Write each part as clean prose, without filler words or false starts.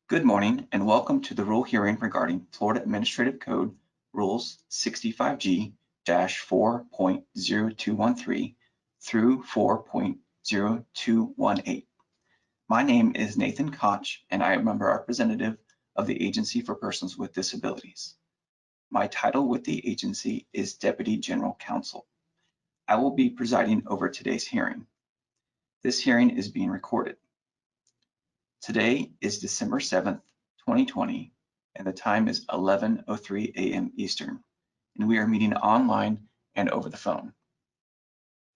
Good morning and welcome to the rule hearing regarding Florida Administrative Code Rules 65G-4.0213 through 4.0218. My name is Nathan Koch and I am a representative of the Agency for Persons with Disabilities. My title with the agency is Deputy General Counsel. I will be presiding over today's hearing. This hearing is being recorded. Today is December 7th, 2020, and the time is 11:03 a.m. Eastern, and we are meeting online and over the phone.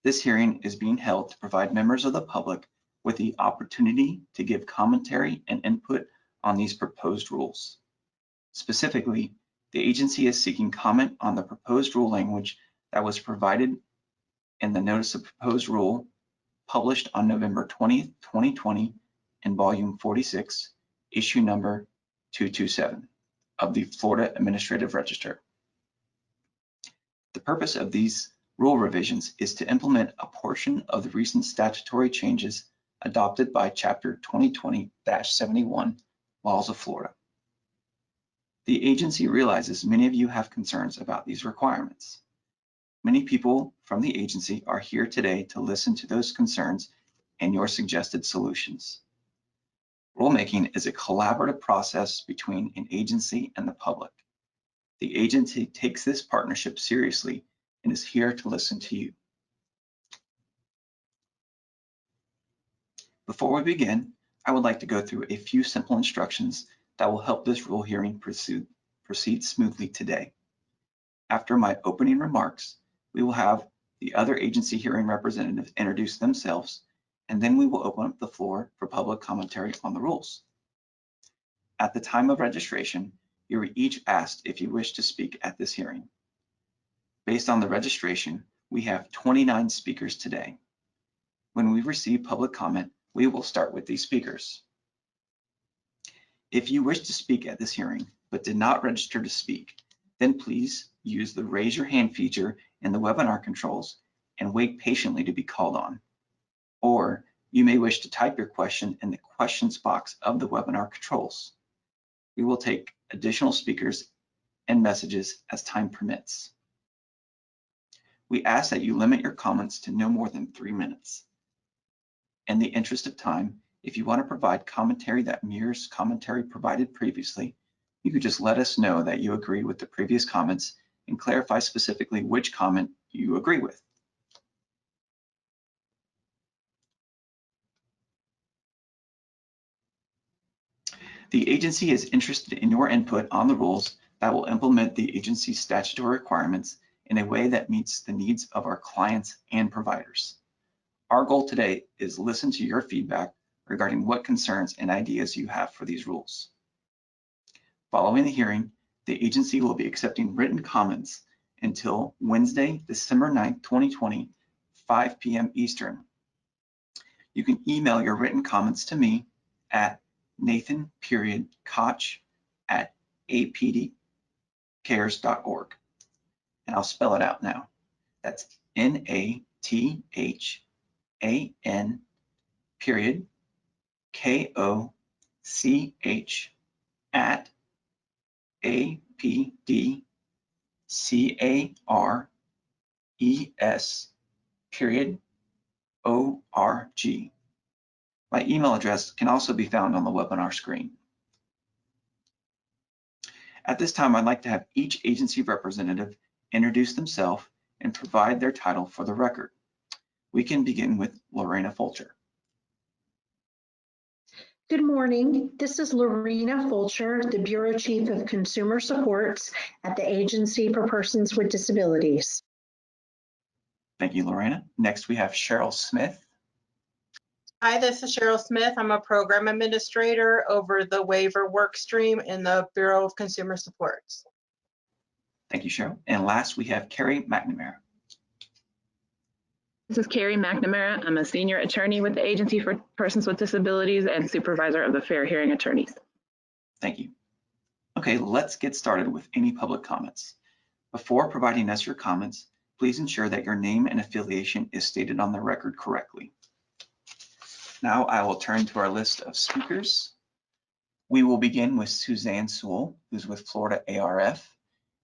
This hearing is being held to provide members of the public with the opportunity to give commentary and input on these proposed rules. Specifically, the agency is seeking comment on the proposed rule language that was provided in the Notice of Proposed Rule published on November 20th, 2020 in Volume 46, Issue Number 227 of the Florida Administrative Register. The purpose of these rule revisions is to implement a portion of the recent statutory changes adopted by Chapter 2020-71 Laws of Florida. The agency realizes many of you have concerns about these requirements. Many people from the agency are here today to listen to those concerns and your suggested solutions. Rulemaking is a collaborative process between an agency and the public. The agency takes this partnership seriously and is here to listen to you. Before we begin, I would like to go through a few simple instructions that will help this rule hearing proceed smoothly today. After my opening remarks, we will have the other agency hearing representatives introduce themselves, and then we will open up the floor for public commentary on the rules. At the time of registration, you are each asked if you wish to speak at this hearing. Based on the registration, we have 29 speakers today. When we receive public comment, we will start with these speakers. If you wish to speak at this hearing but did not register to speak, then please use the raise your hand feature in the webinar controls and wait patiently to be called on. Or you may wish to type your question in the questions box of the webinar controls. We will take additional speakers and messages as time permits. We ask that you limit your comments to no more than 3 minutes. In the interest of time, if you want to provide commentary that mirrors commentary provided previously, you could just let us know that you agree with the previous comments and clarify specifically which comment you agree with. The agency is interested in your input on the rules that will implement the agency's statutory requirements in a way that meets the needs of our clients and providers. Our goal today is to listen to your feedback regarding what concerns and ideas you have for these rules. Following the hearing, the agency will be accepting written comments until Wednesday, December 9th, 2020, 5 p.m. Eastern. You can email your written comments to me at nathan.koch@apdcares.org. And I'll spell it out now. That's NATH@apdcares.org. My email address can also be found on the webinar screen. At this time, I'd like to have each agency representative introduce themselves and provide their title for the record. We can begin with Lorena Fulcher. Good morning. This is Lorena Fulcher, the Bureau Chief of Consumer Supports at the Agency for Persons with Disabilities. Thank you, Lorena. Next, we have Cheryl Smith. Hi, this is Cheryl Smith. I'm a program administrator over the waiver work stream in the Bureau of Consumer Supports. Thank you, Cheryl. And last, we have Carrie McNamara. This is Carrie McNamara. I'm a senior attorney with the Agency for Persons with Disabilities and supervisor of the Fair Hearing Attorneys. Thank you. Okay, let's get started with any public comments. Before providing us your comments, please ensure that your name and affiliation is stated on the record correctly. Now I will turn to our list of speakers. We will begin with Suzanne Sewell, who's with Florida ARF,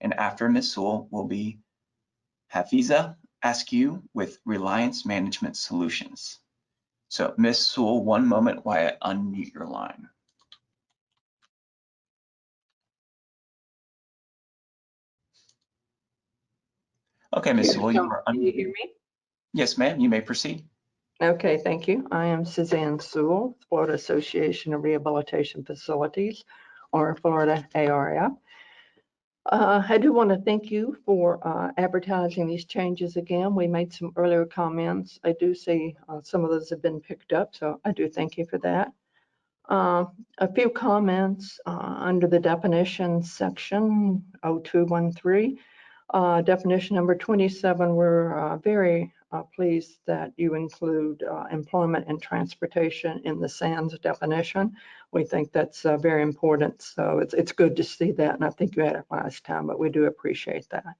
and after Ms. Sewell will be Hafiza Askew with Reliance Management Solutions. So Ms. Sewell, one moment while I unmute your line. Okay, Ms. Sewell, you are Can you hear me? Yes, ma'am, you may proceed. Okay, thank you. I am Suzanne Sewell, Florida Association of Rehabilitation Facilities, or Florida ARF. I do want to thank you for advertising these changes again. We made some earlier comments. I do see some of those have been picked up, so I do thank you for that. A few comments under the definitions section 0213. Definition number 27, we're very pleased that you include employment and transportation in the SANS definition. We think that's very important, so it's good to see that, and I think you had it last time, but we do appreciate that.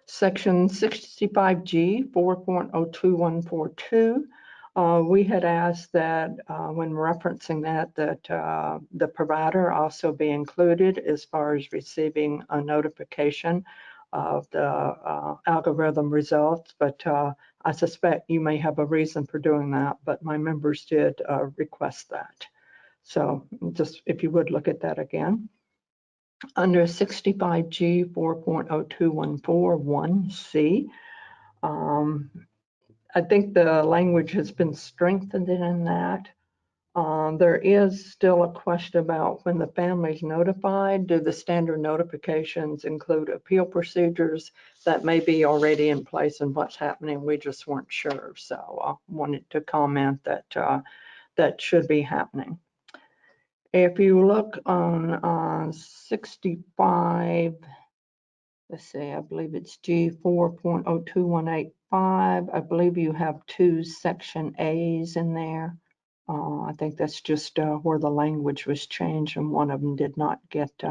Section 65G 4.02142. We had asked that when referencing that the provider also be included as far as receiving a notification of the algorithm results, but I suspect you may have a reason for doing that, but my members did request that. So just if you would look at that again. Under 65G 4.02141C, I think the language has been strengthened in that. There is still a question about when the family is notified. Do the standard notifications include appeal procedures that may be already in place and what's happening? We just weren't sure. So I wanted to comment that that should be happening. If you look on 65, let's see, I believe it's G 4.02185. I believe you have two section A's in there. I think that's just where the language was changed and one of them did not get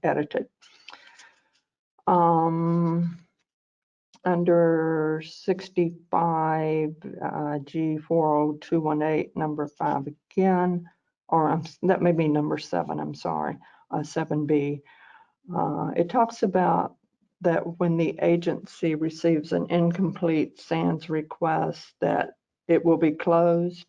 edited. Under 65 G 40218, number 5 again, or that may be number 7, I'm sorry, 7B. It talks about that when the agency receives an incomplete SANS request that it will be closed,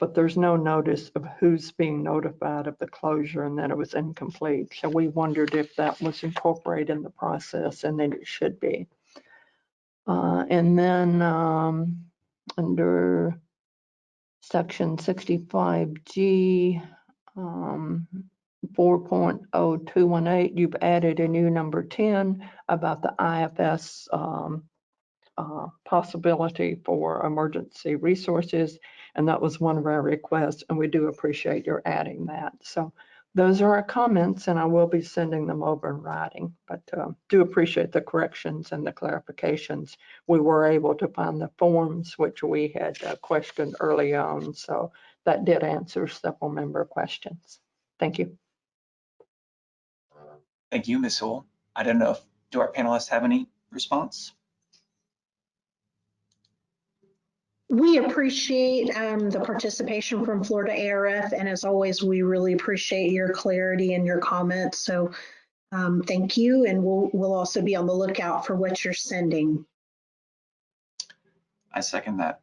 but there's no notice of who's being notified of the closure and that it was incomplete. So we wondered if that was incorporated in the process, and then it should be. And then under section 65G 4.0218, you've added a new number 10 about the IFS possibility for emergency resources, and that was one of our requests, and we do appreciate your adding that. So those are our comments, and I will be sending them over in writing, but do appreciate the corrections and the clarifications. We were able to find the forms which we had questioned early on, so that did answer several member questions. Thank you. Thank you, Ms. Sewell. I don't know if, do our panelists have any response? We appreciate the participation from Florida ARF, and as always, we really appreciate your clarity and your comments. So thank you, and we'll also be on the lookout for what you're sending. I second that.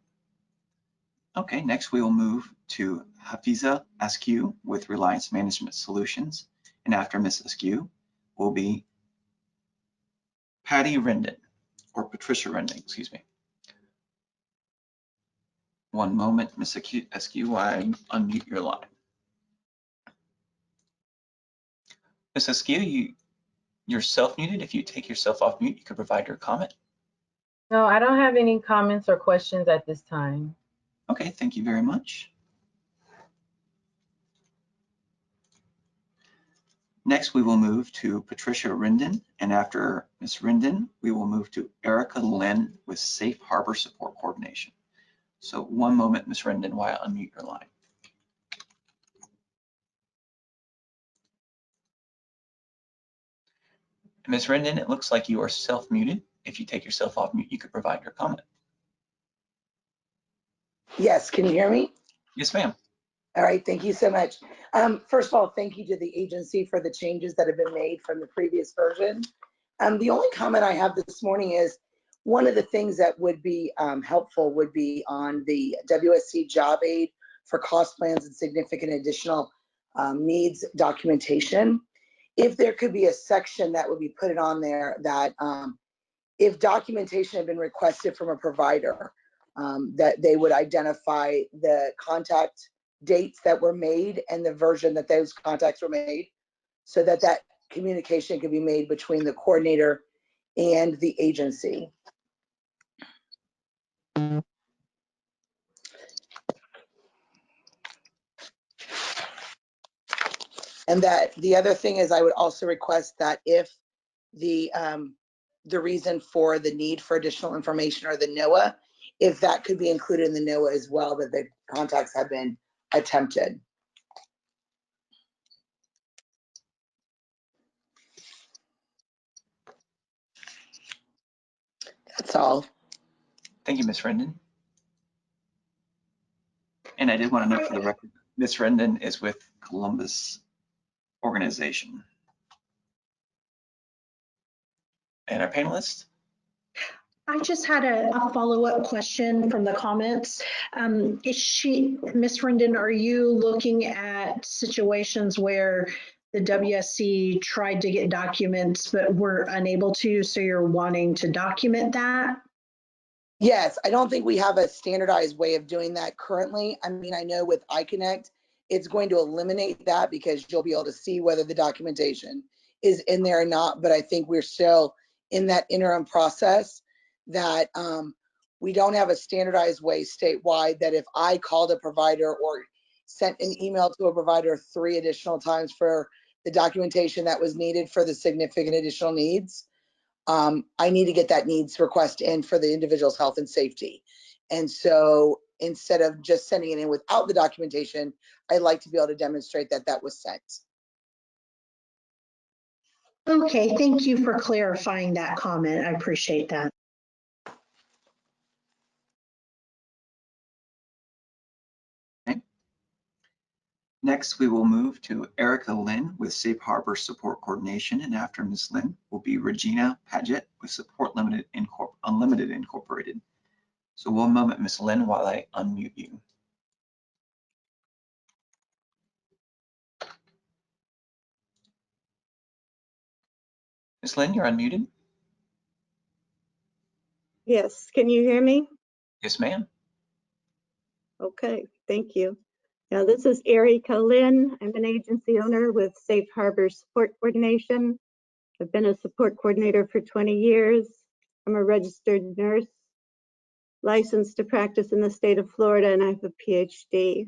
Okay, next we will move to Hafiza Askew with Reliance Management Solutions, and after Ms. Askew will be Patricia Rendon, excuse me. One moment, Ms. Askew, while I unmute your line. Ms. Askew, you're self-muted. If you take yourself off mute, you could provide your comment. No, I don't have any comments or questions at this time. Okay, thank you very much. Next, we will move to Patricia Rendon, and after Ms. Rendon, we will move to Erica Lynn with Safe Harbor Support Coordination. So one moment, Ms. Rendon, while I unmute your line. Ms. Rendon, it looks like you are self-muted. If you take yourself off mute, you could provide your comment. Yes, can you hear me? Yes, ma'am. All right, thank you so much. First of all, thank you to the agency for the changes that have been made from the previous version. The only comment I have this morning is one of the things that would be helpful would be on the WSC job aid for cost plans and significant additional needs documentation. If there could be a section that would be put on there that if documentation had been requested from a provider, that they would identify the contact dates that were made and the version that those contacts were made, so that that communication could be made between the coordinator and the agency. And that the other thing is I would also request that if the reason for the need for additional information or the NOAA, if that could be included in the NOAA as well, that the contacts have been attempted. That's all. Thank you, Ms. Rendon. And I did want to note for the record, Ms. Rendon is with Columbus Organization. And our panelists? I just had a follow-up question from the comments. Is she, Ms. Rendon, are you looking at situations where the WSC tried to get documents but were unable to, so you're wanting to document that? Yes, I don't think we have a standardized way of doing that currently. I mean, I know with iConnect, it's going to eliminate that because you'll be able to see whether the documentation is in there or not. But I think we're still in that interim process that we don't have a standardized way statewide that if I called a provider or sent an email to a provider 3 additional times for the documentation that was needed for the significant additional needs, I need to get that needs request in for the individual's health and safety. And so instead of just sending it in without the documentation, I'd like to be able to demonstrate that that was sent. Okay, thank you for clarifying that comment. I appreciate that. Okay. Next, we will move to Erica Lynn with Safe Harbor Support Coordination, and after Ms. Lynn will be Regina Padgett with Support Unlimited Incorporated. So one moment, Ms. Lynn, while I unmute you. Ms. Lynn, you're unmuted. Yes, can you hear me? Yes, ma'am. Okay, thank you. Now, this is Erica Lynn. I'm an agency owner with Safe Harbor Support Coordination. I've been a support coordinator for 20 years. I'm a registered nurse, licensed to practice in the state of Florida, and I have a PhD.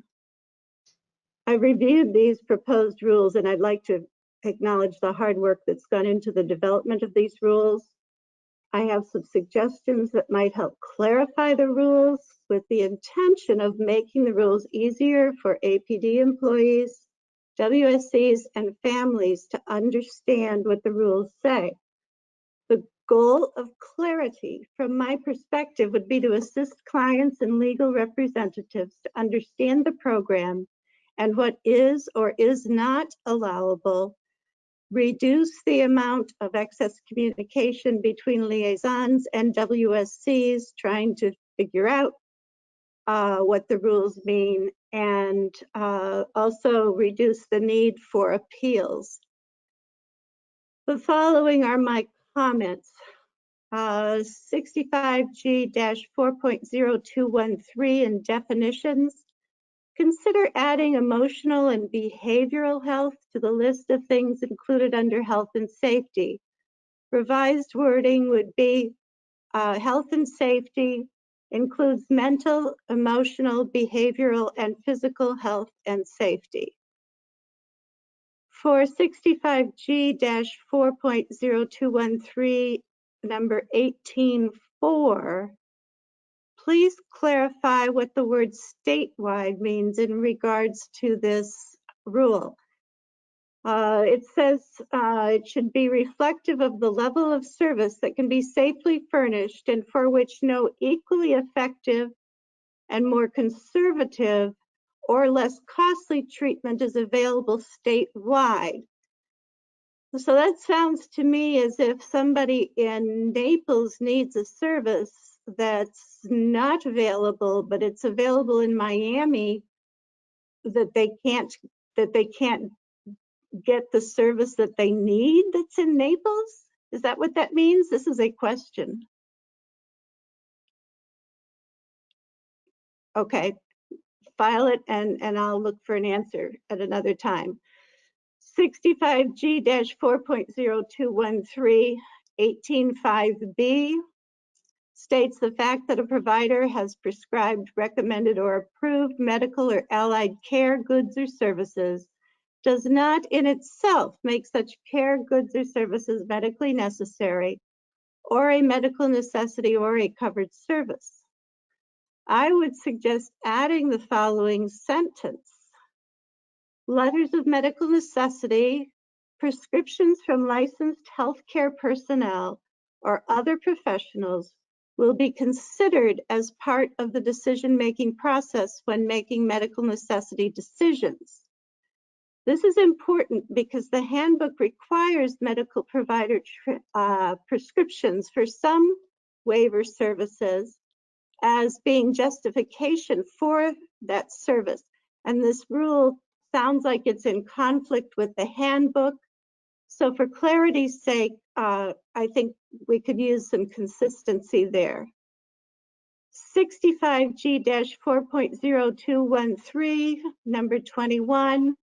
I've reviewed these proposed rules, and I'd like to acknowledge the hard work that's gone into the development of these rules. I have some suggestions that might help clarify the rules with the intention of making the rules easier for APD employees, WSCs, and families to understand what the rules say. The goal of clarity, from my perspective, would be to assist clients and legal representatives to understand the program and what is or is not allowable, reduce the amount of excess communication between liaisons and WSCs trying to figure out what the rules mean, and also reduce the need for appeals. The following are my comments. 65G-4.0213 in definitions. Consider adding emotional and behavioral health to the list of things included under health and safety. Revised wording would be health and safety includes mental, emotional, behavioral, and physical health and safety. For 65G-4.0213, number 18.4, please clarify what the word statewide means in regards to this rule. It says it should be reflective of the level of service that can be safely furnished and for which no equally effective and more conservative or less costly treatment is available statewide. So that sounds to me as if somebody in Naples needs a service that's not available, but it's available in Miami, that they can't get the service that they need that's in Naples? Is that what that means? This is a question. Okay, file it and I'll look for an answer at another time. 65G-4.0213, 18.5B states the fact that a provider has prescribed, recommended, or approved medical or allied care goods or services does not in itself make such care, goods, or services medically necessary or a medical necessity or a covered service. I would suggest adding the following sentence. Letters of medical necessity, prescriptions from licensed healthcare personnel or other professionals will be considered as part of the decision-making process when making medical necessity decisions. This is important because the handbook requires medical provider prescriptions for some waiver services as being justification for that service. And this rule sounds like it's in conflict with the handbook. So for clarity's sake, I think we could use some consistency there. 65G-4.0213, number 21.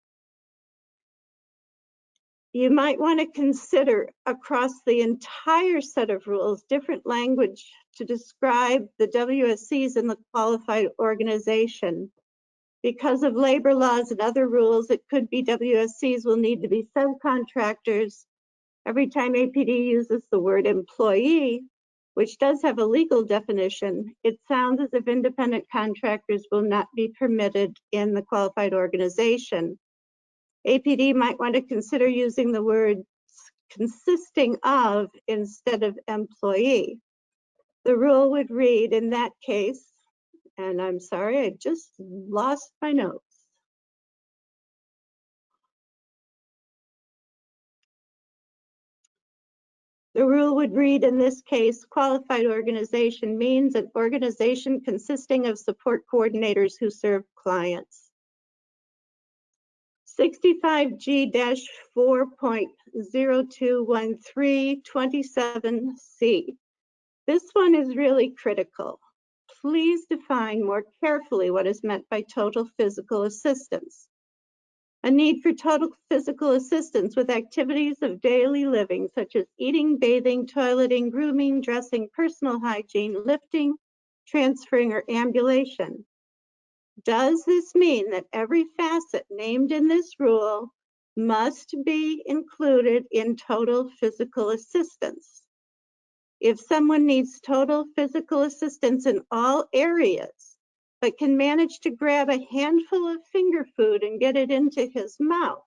You might want to consider across the entire set of rules, different language to describe the WSCs in the qualified organization. Because of labor laws and other rules, it could be WSCs will need to be subcontractors. Every time APD uses the word employee, which does have a legal definition, it sounds as if independent contractors will not be permitted in the qualified organization. APD might want to consider using the word consisting of instead of employee. The rule would read in that case, and I'm sorry, I just lost my notes. The rule would read in this case, qualified organization means an organization consisting of support coordinators who serve clients. 65G-4.0213, 27C. This one is really critical. Please define more carefully what is meant by total physical assistance. A need for total physical assistance with activities of daily living, such as eating, bathing, toileting, grooming, dressing, personal hygiene, lifting, transferring, or ambulation. Does this mean that every facet named in this rule must be included in total physical assistance? If someone needs total physical assistance in all areas, but can manage to grab a handful of finger food and get it into his mouth,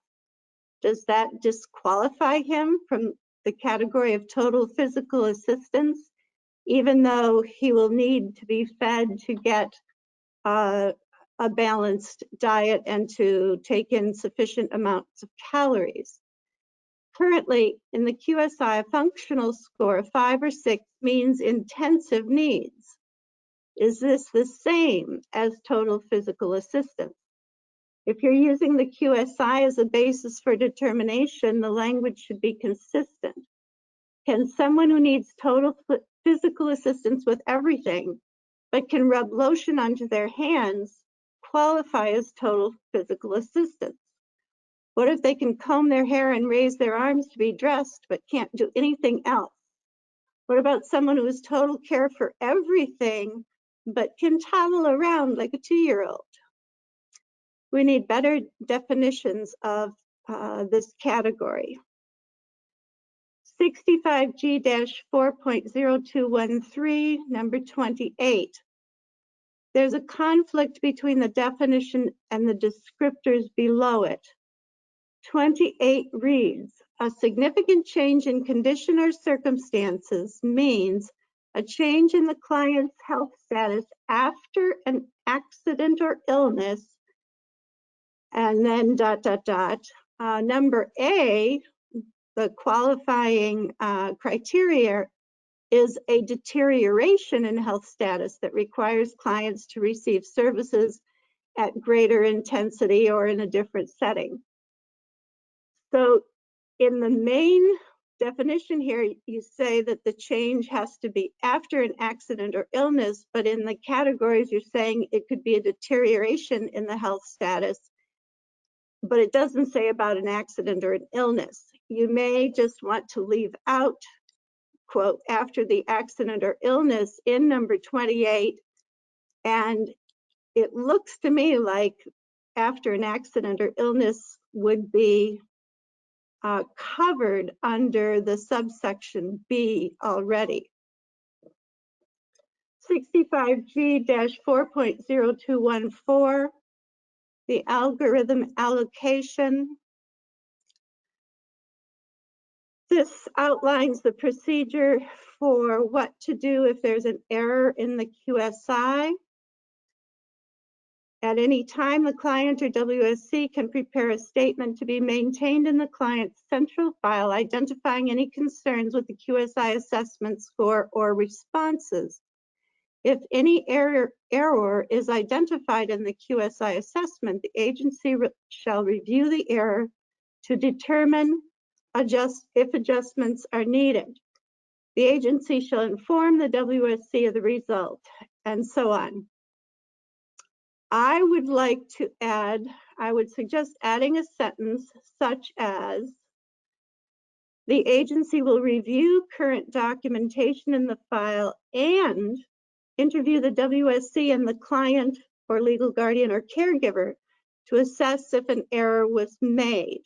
does that disqualify him from the category of total physical assistance, even though he will need to be fed to get a balanced diet and to take in sufficient amounts of calories? Currently, in the QSI, a functional score of 5 or 6 means intensive needs. Is this the same as total physical assistance? If you're using the QSI as a basis for determination, the language should be consistent. Can someone who needs total physical assistance with everything, but can rub lotion onto their hands, qualify as total physical assistance? What if they can comb their hair and raise their arms to be dressed, but can't do anything else? What about someone who is total care for everything, but can toddle around like a 2-year-old? We need better definitions of this category. 65G-4.0213, number 28. There's a conflict between the definition and the descriptors below it. 28 reads, a significant change in condition or circumstances means a change in the client's health status after an accident or illness And then ... Number A, the qualifying criteria is a deterioration in health status that requires clients to receive services at greater intensity or in a different setting. So in the main definition here, you say that the change has to be after an accident or illness, but in the categories, you're saying it could be a deterioration in the health status, but it doesn't say about an accident or an illness. You may just want to leave out, quote, after the accident or illness in number 28. And it looks to me like after an accident or illness would be covered under the subsection B already. 65G-4.0214, the algorithm allocation. This outlines the procedure for what to do if there's an error in the QSI. At any time, the client or WSC can prepare a statement to be maintained in the client's central file, identifying any concerns with the QSI assessment score or responses. If any error is identified in the QSI assessment, the agency shall review the error to determine if adjustments are needed. The agency shall inform the WSC of the result, and so on. I would like to add, I would suggest adding a sentence such as, the agency will review current documentation in the file and interview the WSC and the client or legal guardian or caregiver to assess if an error was made.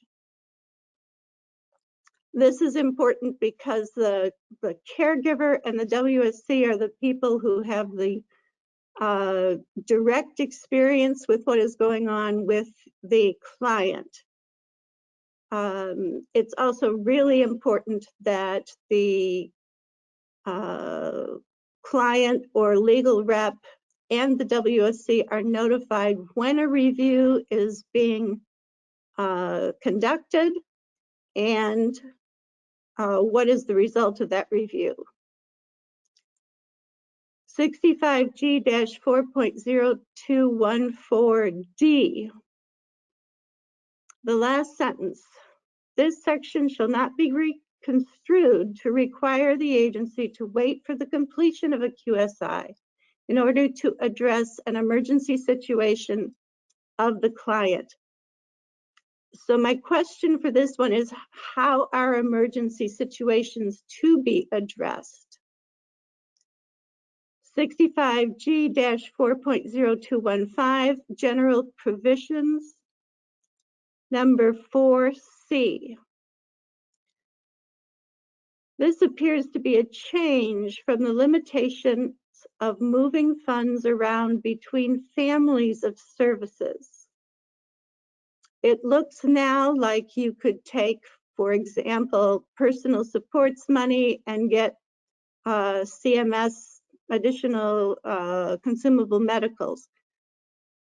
This is important because the caregiver and the WSC are the people who have the direct experience with what is going on with the client. It's also really important that the client or legal rep and the WSC are notified when a review is being conducted and what is the result of that review. 65G-4.0214D, the last sentence. This section shall not be construed to require the agency to wait for the completion of a QSI in order to address an emergency situation of the client. So my question for this one is, how are emergency situations to be addressed? 65G-4.0215, general provisions, number 4C. This appears to be a change from the limitations of moving funds around between families of services. It looks now like you could take, for example, personal supports money and get CMS additional consumable medicals.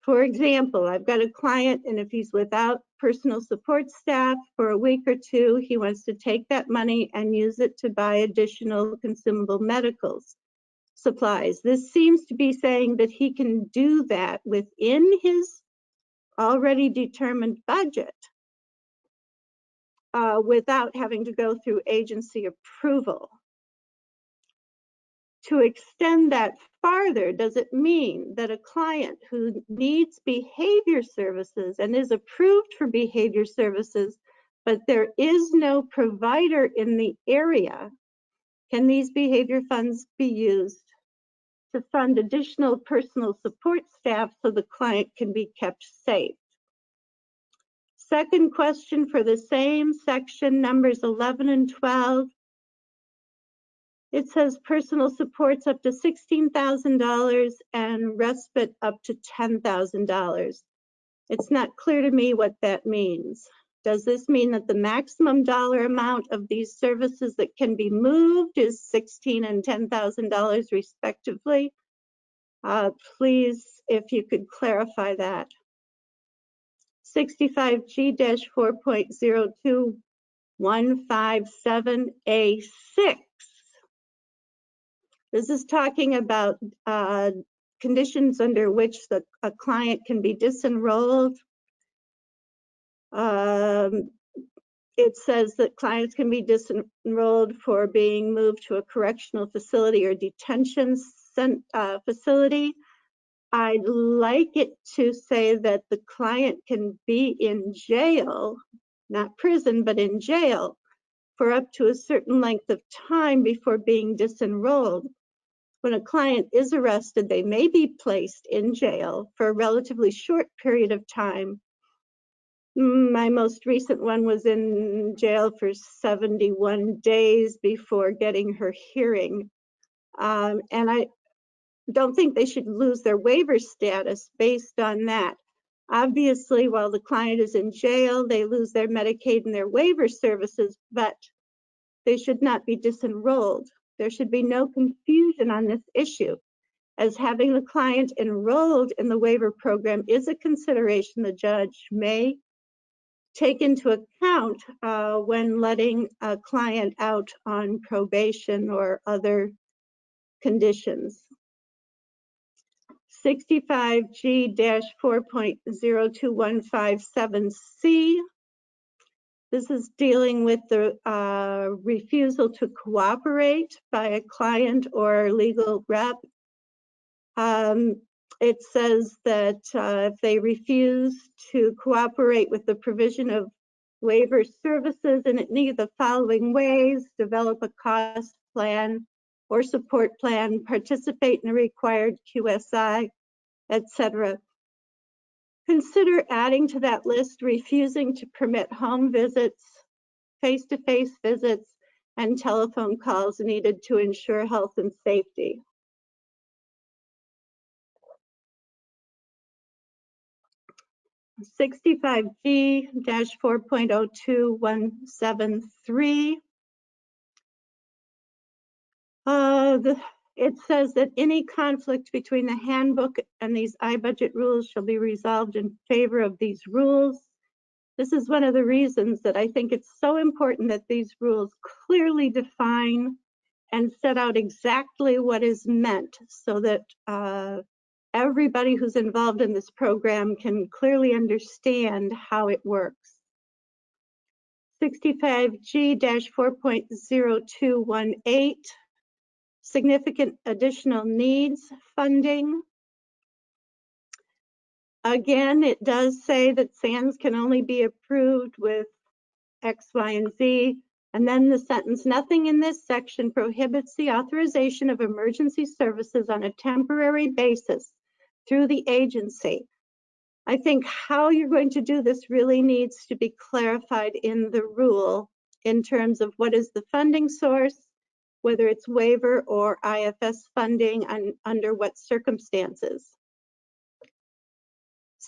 For example, I've got a client, and if he's without personal support staff for a week or two, he wants to take that money and use it to buy additional consumable medicals supplies. This seems to be saying that he can do that within his already determined budget without having to go through agency approval. To extend that farther, does it mean that a client who needs behavior services and is approved for behavior services, but there is no provider in the area, can these behavior funds be used to fund additional personal support staff so the client can be kept safe? Second question for the same section, numbers 11 and 12. It says personal supports up to $16,000 and respite up to $10,000. It's not clear to me what that means. Does this mean that the maximum dollar amount of these services that can be moved is $16,000 and $10,000 respectively? Please, if you could clarify that. 65G-4.02157A6. This is talking about conditions under which a client can be disenrolled. It says that clients can be disenrolled for being moved to a correctional facility or detention facility. I'd like it to say that the client can be in jail, not prison, but in jail for up to a certain length of time before being disenrolled. When a client is arrested, they may be placed in jail for a relatively short period of time. My most recent one was in jail for 71 days before getting her hearing. And I don't think they should lose their waiver status based on that. Obviously, while the client is in jail, they lose their Medicaid and their waiver services, but they should not be disenrolled. There should be no confusion on this issue, as having the client enrolled in the waiver program is a consideration the judge may take into account when letting a client out on probation or other conditions. 65G-4.02157C. This is dealing with the refusal to cooperate by a client or legal rep. It says that if they refuse to cooperate with the provision of waiver services in any of the following ways: develop a cost plan or support plan, participate in a required QSI, etc. Consider adding to that list refusing to permit home visits, face-to-face visits, and telephone calls needed to ensure health and safety. $65G-4.02173. It says that any conflict between the handbook and these iBudget rules shall be resolved in favor of these rules. This is one of the reasons that I think it's so important that these rules clearly define and set out exactly what is meant, so that everybody who's involved in this program can clearly understand how it works. 65G-4.0218, significant additional needs funding. Again, it does say that SANS can only be approved with X, Y, and Z. And then the sentence, nothing in this section prohibits the authorization of emergency services on a temporary basis through the agency. I think how you're going to do this really needs to be clarified in the rule in terms of what is the funding source, whether it's waiver or IFS funding, and under what circumstances.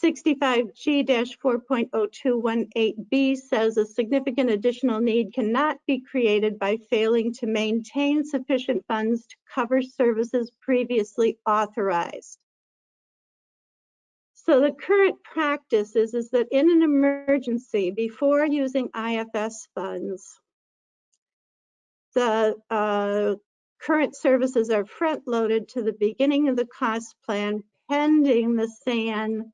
65G-4.0218B says a significant additional need cannot be created by failing to maintain sufficient funds to cover services previously authorized. So the current practice is that in an emergency, before using IFS funds, the current services are front-loaded to the beginning of the cost plan pending the SAN.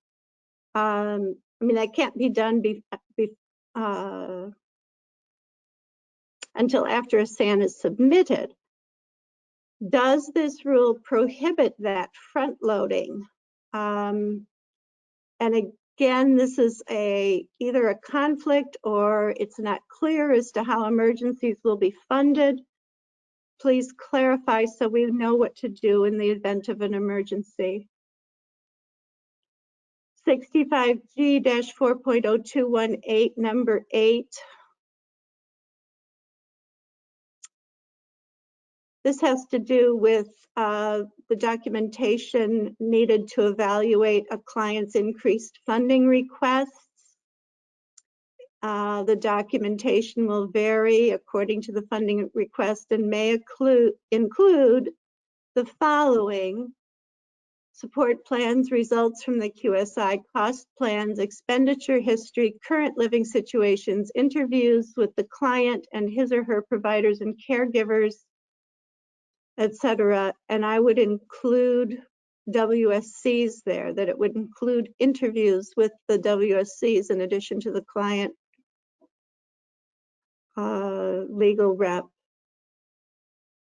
I mean, that can't be done until after a SAN is submitted. Does this rule prohibit that front-loading? And again, this is either a conflict or it's not clear as to how emergencies will be funded. Please clarify so we know what to do in the event of an emergency. 65G-4.0218, number 8. This has to do with the documentation needed to evaluate a client's increased funding requests. The documentation will vary according to the funding request and may include the following: support plans, results from the QSI, cost plans, expenditure history, current living situations, interviews with the client and his or her providers and caregivers, etc. And I would include WSCs there, that it would include interviews with the WSCs in addition to the client legal rep,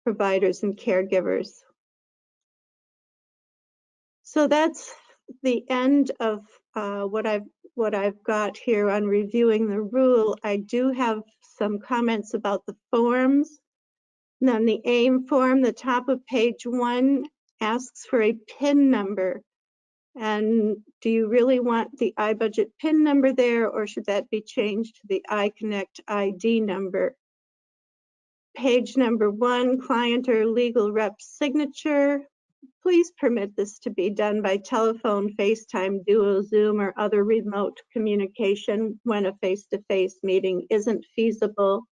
providers and caregivers. So that's the end of what I've got here on reviewing the rule. I do have some comments about the forms. And then the AIM form, the top of page 1 asks for a PIN number. And do you really want the iBudget PIN number there, or should that be changed to the iConnect ID number? Page number 1, client or legal rep signature. Please permit this to be done by telephone, FaceTime, Duo, Zoom, or other remote communication when a face-to-face meeting isn't feasible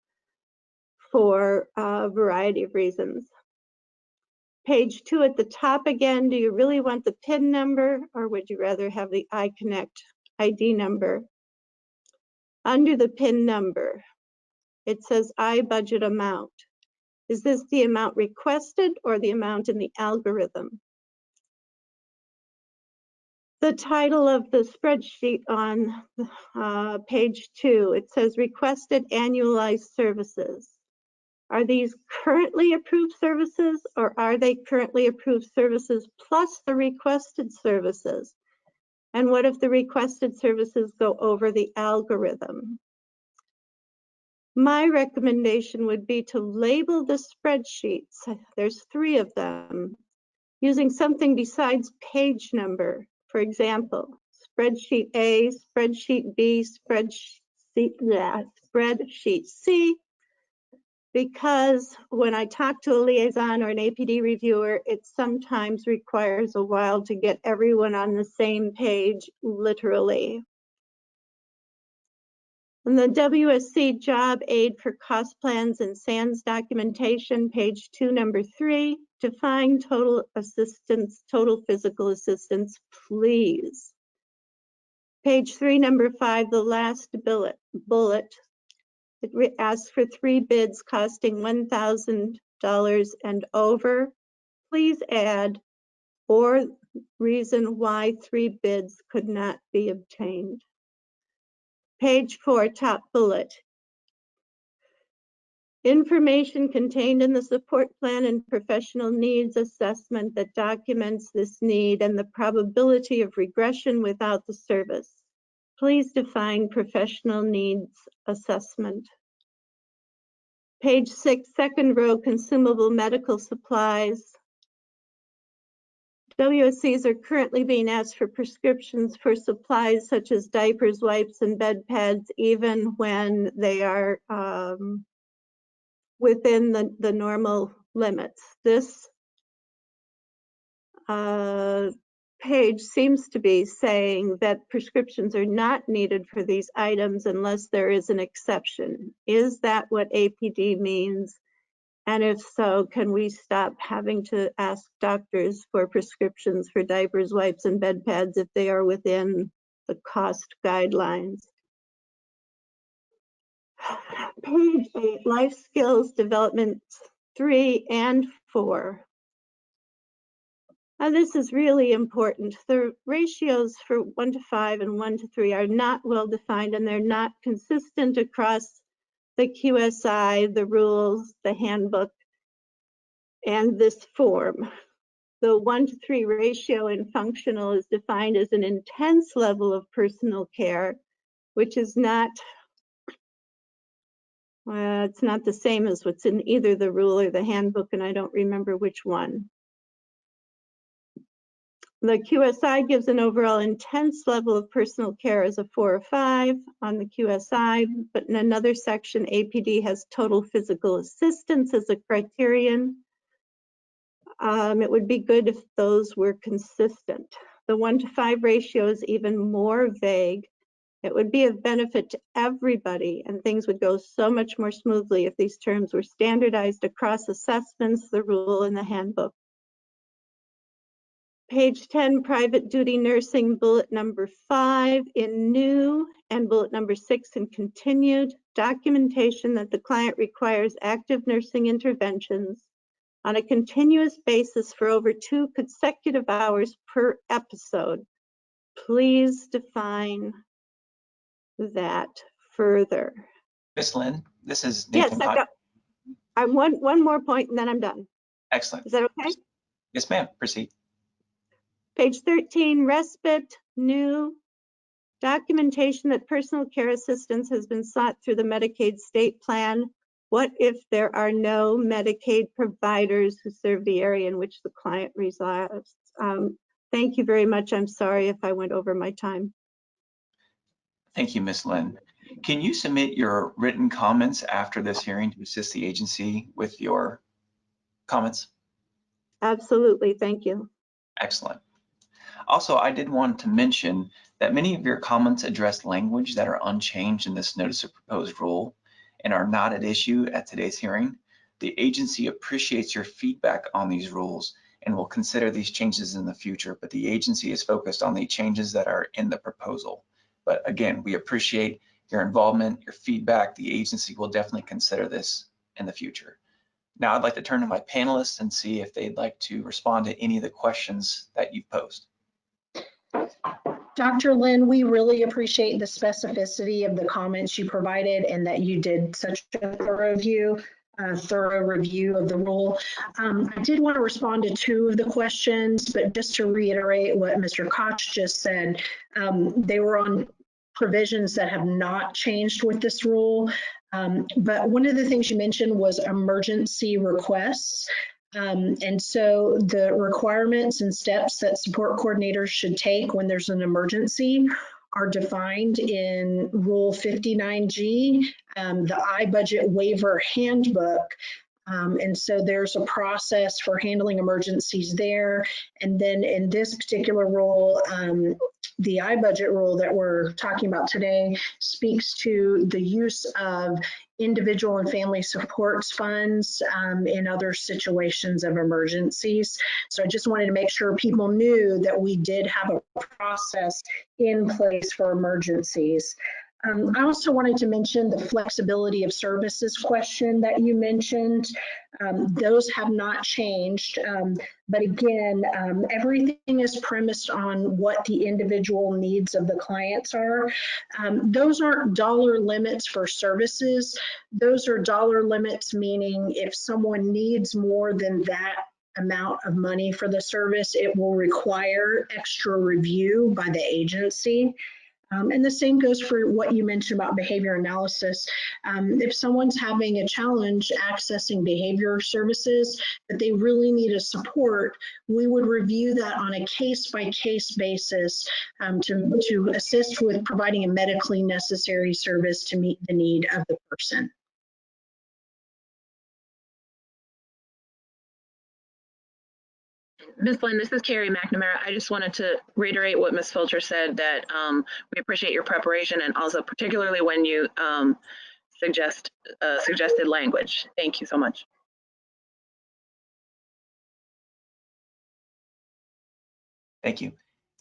for a variety of reasons. Page 2 at the top again, do you really want the PIN number, or would you rather have the iConnect ID number? Under the PIN number, it says iBudget amount. Is this the amount requested or the amount in the algorithm? The title of the spreadsheet on page 2, it says requested annualized services. Are these currently approved services, or are they currently approved services plus the requested services? And what if the requested services go over the algorithm? My recommendation would be to label the spreadsheets, there's 3 of them, using something besides page number. For example, spreadsheet A, spreadsheet B, spreadsheet C, because when I talk to a liaison or an APD reviewer, it sometimes requires a while to get everyone on the same page, literally. And the WSC job aid for cost plans and SANS documentation, page 2, number 3, define total assistance, total physical assistance, please. Page 3, number 5, the last bullet, it asks for 3 bids costing $1,000 and over. Please add, or reason why 3 bids could not be obtained. Page 4, top bullet. Information contained in the support plan and professional needs assessment that documents this need and the probability of regression without the service. Please define professional needs assessment. Page 6, second row, consumable medical supplies. WSCs are currently being asked for prescriptions for supplies such as diapers, wipes, and bed pads, even when they are within the normal limits. This page seems to be saying that prescriptions are not needed for these items unless there is an exception. Is that what APD means? And if so, can we stop having to ask doctors for prescriptions for diapers, wipes, and bed pads if they are within the cost guidelines? Page 8, life skills development 3 and 4. Now this is really important. The ratios for 1 to 5 and 1 to 3 are not well defined, and they're not consistent across the QSI, the rules, the handbook, and this form. The 1 to 3 ratio in functional is defined as an intense level of personal care, which is not, it's not the same as what's in either the rule or the handbook, and I don't remember which one. The QSI gives an overall intense level of personal care as a 4 or 5 on the QSI, but in another section, APD has total physical assistance as a criterion. It would be good if those were consistent. The 1 to 5 ratio is even more vague. It would be of benefit to everybody, and things would go so much more smoothly if these terms were standardized across assessments, the rule, and the handbook. Page 10, private duty nursing, bullet number 5 in new and bullet number 6 in continued. Documentation that the client requires active nursing interventions on a continuous basis for over 2 consecutive hours per episode. Please define that further. Ms. Lynn, this is Yes, Nathan I've Koch. got I'm one more point and then I'm done. Excellent. Is that okay? Yes, ma'am. Proceed. Page 13, respite, new. Documentation that personal care assistance has been sought through the Medicaid state plan. What if there are no Medicaid providers who serve the area in which the client resides? Thank you very much. I'm sorry if I went over my time. Thank you, Ms. Lynn. Can you submit your written comments after this hearing to assist the agency with your comments? Absolutely, thank you. Excellent. Also, I did want to mention that many of your comments address language that are unchanged in this notice of proposed rule and are not at issue at today's hearing. The agency appreciates your feedback on these rules and will consider these changes in the future, but the agency is focused on the changes that are in the proposal. But again, we appreciate your involvement, your feedback. The agency will definitely consider this in the future. Now I'd like to turn to my panelists and see if they'd like to respond to any of the questions that you've posed. Dr. Lynn, we really appreciate the specificity of the comments you provided and that you did such a thorough review of the rule. I did want to respond to 2 of the questions, but just to reiterate what Mr. Koch just said, they were on provisions that have not changed with this rule. But one of the things you mentioned was emergency requests. And so the requirements and steps that support coordinators should take when there's an emergency are defined in Rule 59G, the iBudget Waiver Handbook. And so there's a process for handling emergencies there. And then in this particular rule, the iBudget rule that we're talking about today speaks to the use of individual and family supports funds in other situations of emergencies. So I just wanted to make sure people knew that we did have a process in place for emergencies. I also wanted to mention the flexibility of services question that you mentioned. Those have not changed, but again, everything is premised on what the individual needs of the clients are. Those aren't dollar limits for services. Those are dollar limits, meaning if someone needs more than that amount of money for the service, it will require extra review by the agency. And the same goes for what you mentioned about behavior analysis. If someone's having a challenge accessing behavior services, but they really need a support, we would review that on a case-by-case basis to assist with providing a medically necessary service to meet the need of the person. Ms. Lynn, this is Carrie McNamara. I just wanted to reiterate what Ms. Filcher said, that we appreciate your preparation and also particularly when you suggested language. Thank you so much. Thank you.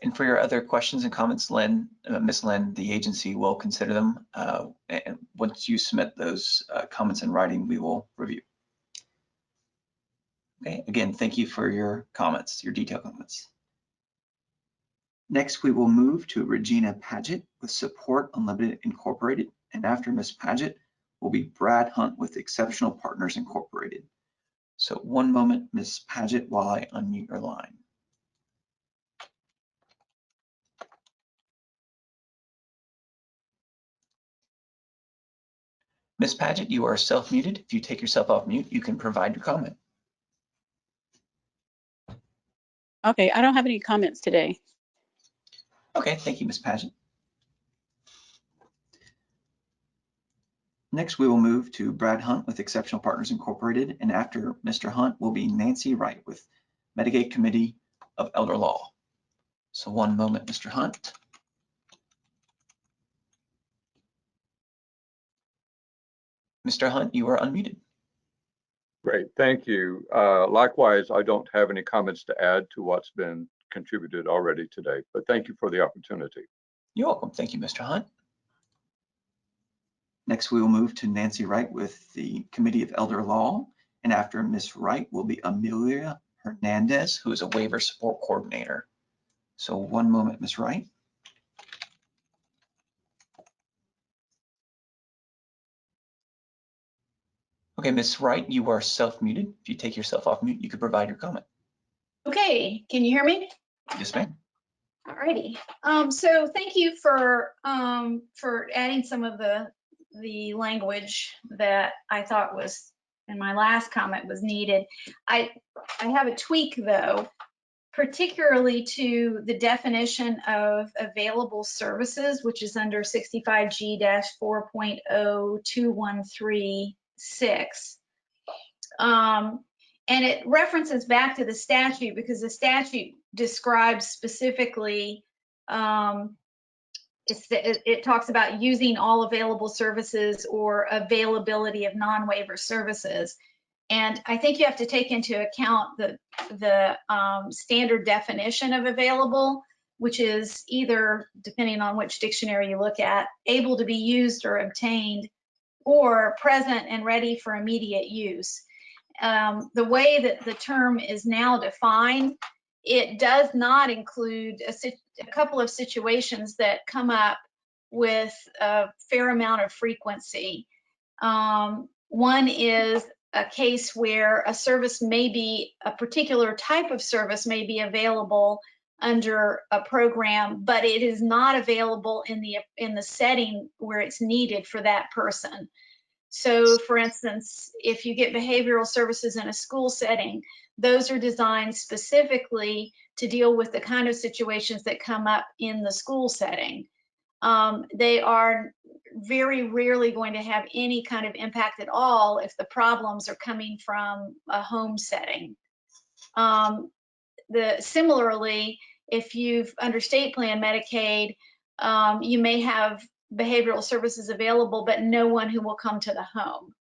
And for your other questions and comments, Lynn, Ms. Lynn, the agency will consider them. And once you submit those comments in writing, we will review. Okay, again, thank you for your comments, your detailed comments. Next, we will move to Regina Padgett with Support Unlimited Incorporated. And after Ms. Padgett will be Brad Hunt with Exceptional Partners Incorporated. So one moment, Ms. Padgett, while I unmute your line. Ms. Padgett, you are self-muted. If you take yourself off mute, you can provide your comment. Okay, I don't have any comments today. Okay, thank you, Ms. Padgett. Next, we will move to Brad Hunt with Exceptional Partners Incorporated, and after Mr. Hunt will be Nancy Wright with Medicaid Committee of Elder Law. So one moment, Mr. Hunt. Mr. Hunt, you are unmuted. Great, thank you. Likewise, I don't have any comments to add to what's been contributed already today. But thank you for the opportunity. You're welcome. Thank you, Mr. Hunt. Next, we will move to Nancy Wright with the Committee of Elder Law. And after Ms. Wright will be Amelia Hernandez, who is a waiver support coordinator. So one moment, Ms. Wright. Okay, Ms. Wright, you are self-muted. If you take yourself off mute, you could provide your comment. Okay, can you hear me? Yes, ma'am. Alrighty. So thank you for adding some of the language that I thought was in my last comment was needed. I have a tweak though, particularly to the definition of available services, which is under 65G-4.02136. And it references back to the statute because the statute describes specifically, it talks about using all available services or availability of non-waiver services. And I think you have to take into account the standard definition of available, which is either, depending on which dictionary you look at, able to be used or obtained, or present and ready for immediate use. The way that the term is now defined, it does not include a couple of situations that come up with a fair amount of frequency. One is a case where a service may be, a particular type of service may be available under a program, but it is not available in the setting where it's needed for that person. So for instance, if you get behavioral services in a school setting, those are designed specifically to deal with the kind of situations that come up in the school setting. They are very rarely going to have any kind of impact at all if the problems are coming from a home setting. Similarly, if you've under state plan Medicaid, you may have behavioral services available, but no one who will come to the home.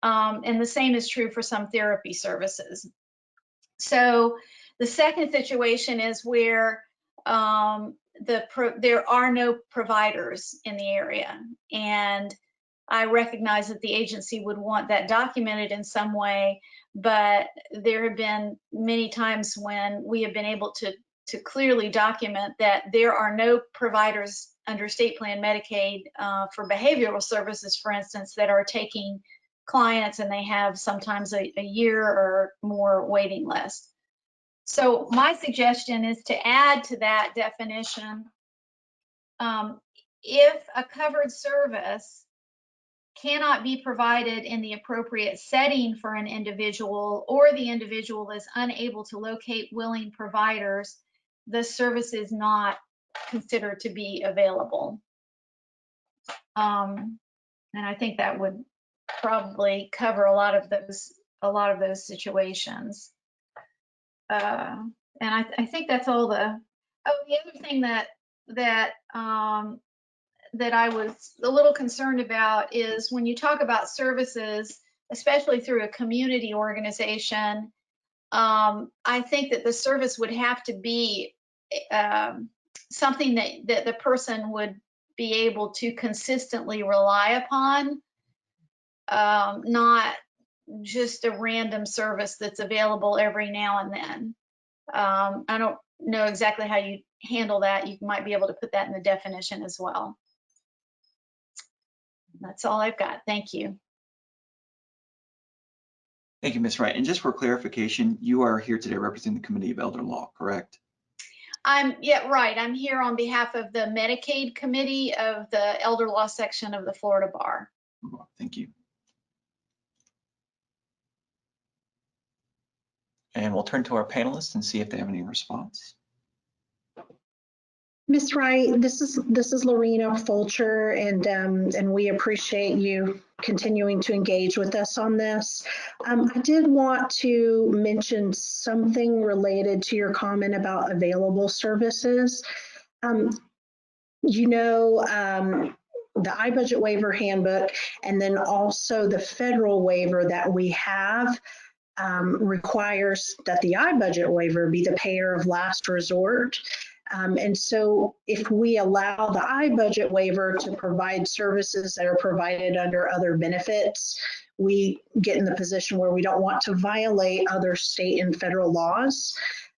And the same is true for some therapy services. So the second situation is where there are no providers in the area. And I recognize that the agency would want that documented in some way, but there have been many times when we have been able to clearly document that there are no providers under state plan Medicaid for behavioral services, for instance, that are taking clients, and they have sometimes a year or more waiting list. So my suggestion is to add to that definition, if a covered service cannot be provided in the appropriate setting for an individual, or the individual is unable to locate willing providers, the service is not considered to be available. And I think that would probably cover a lot of those situations. And I think that's all the other thing that I was a little concerned about is when you talk about services, especially through a community organization, I think that the service would have to be something that the person would be able to consistently rely upon, not just a random service that's available every now and then. I don't know exactly how you handle that. You might be able to put that in the definition as well. That's all I've got. Thank you. Thank you, Ms. Wright. And just for clarification, you are here today representing the Committee of Elder Law, correct? Right. I'm here on behalf of the Medicaid Committee of the Elder Law section of the Florida Bar. Thank you. And we'll turn to our panelists and see if they have any response. Ms. Wright, this is Lorena Fulcher, and we appreciate you continuing to engage with us on this. I did want to mention something related to your comment about available services. You know, the iBudget waiver handbook, and then also the federal waiver that we have requires that the I-budget waiver be the payer of last resort. And so if we allow the I-budget waiver to provide services that are provided under other benefits, we get in the position where we don't want to violate other state and federal laws.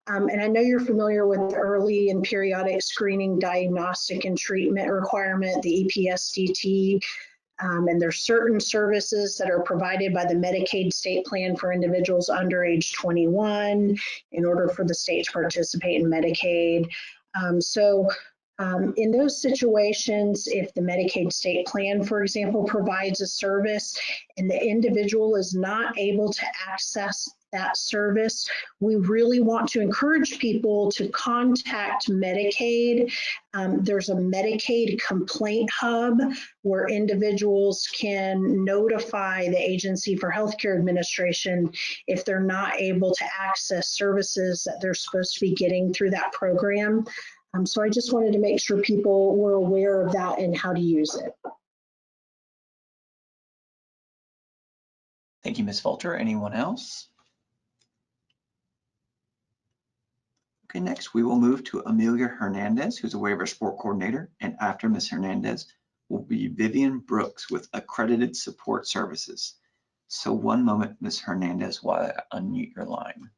And I know you're familiar with the early and periodic screening, diagnostic, and treatment requirement, the EPSDT. And there's certain services that are provided by the Medicaid state plan for individuals under age 21 in order for the state to participate in Medicaid. In those situations, if the Medicaid state plan, for example, provides a service and the individual is not able to access that service, we really want to encourage people to contact Medicaid. There's a Medicaid Complaint Hub where individuals can notify the Agency for Healthcare Administration if they're not able to access services that they're supposed to be getting through that program. So I just wanted to make sure people were aware of that and how to use it. Thank you, Ms. Fulcher. Anyone else? Okay, next we will move to Amelia Hernandez, who's a waiver support coordinator, and after Ms. Hernandez will be Vivian Brooks with accredited support services. So one moment, Ms. Hernandez, while I unmute your line.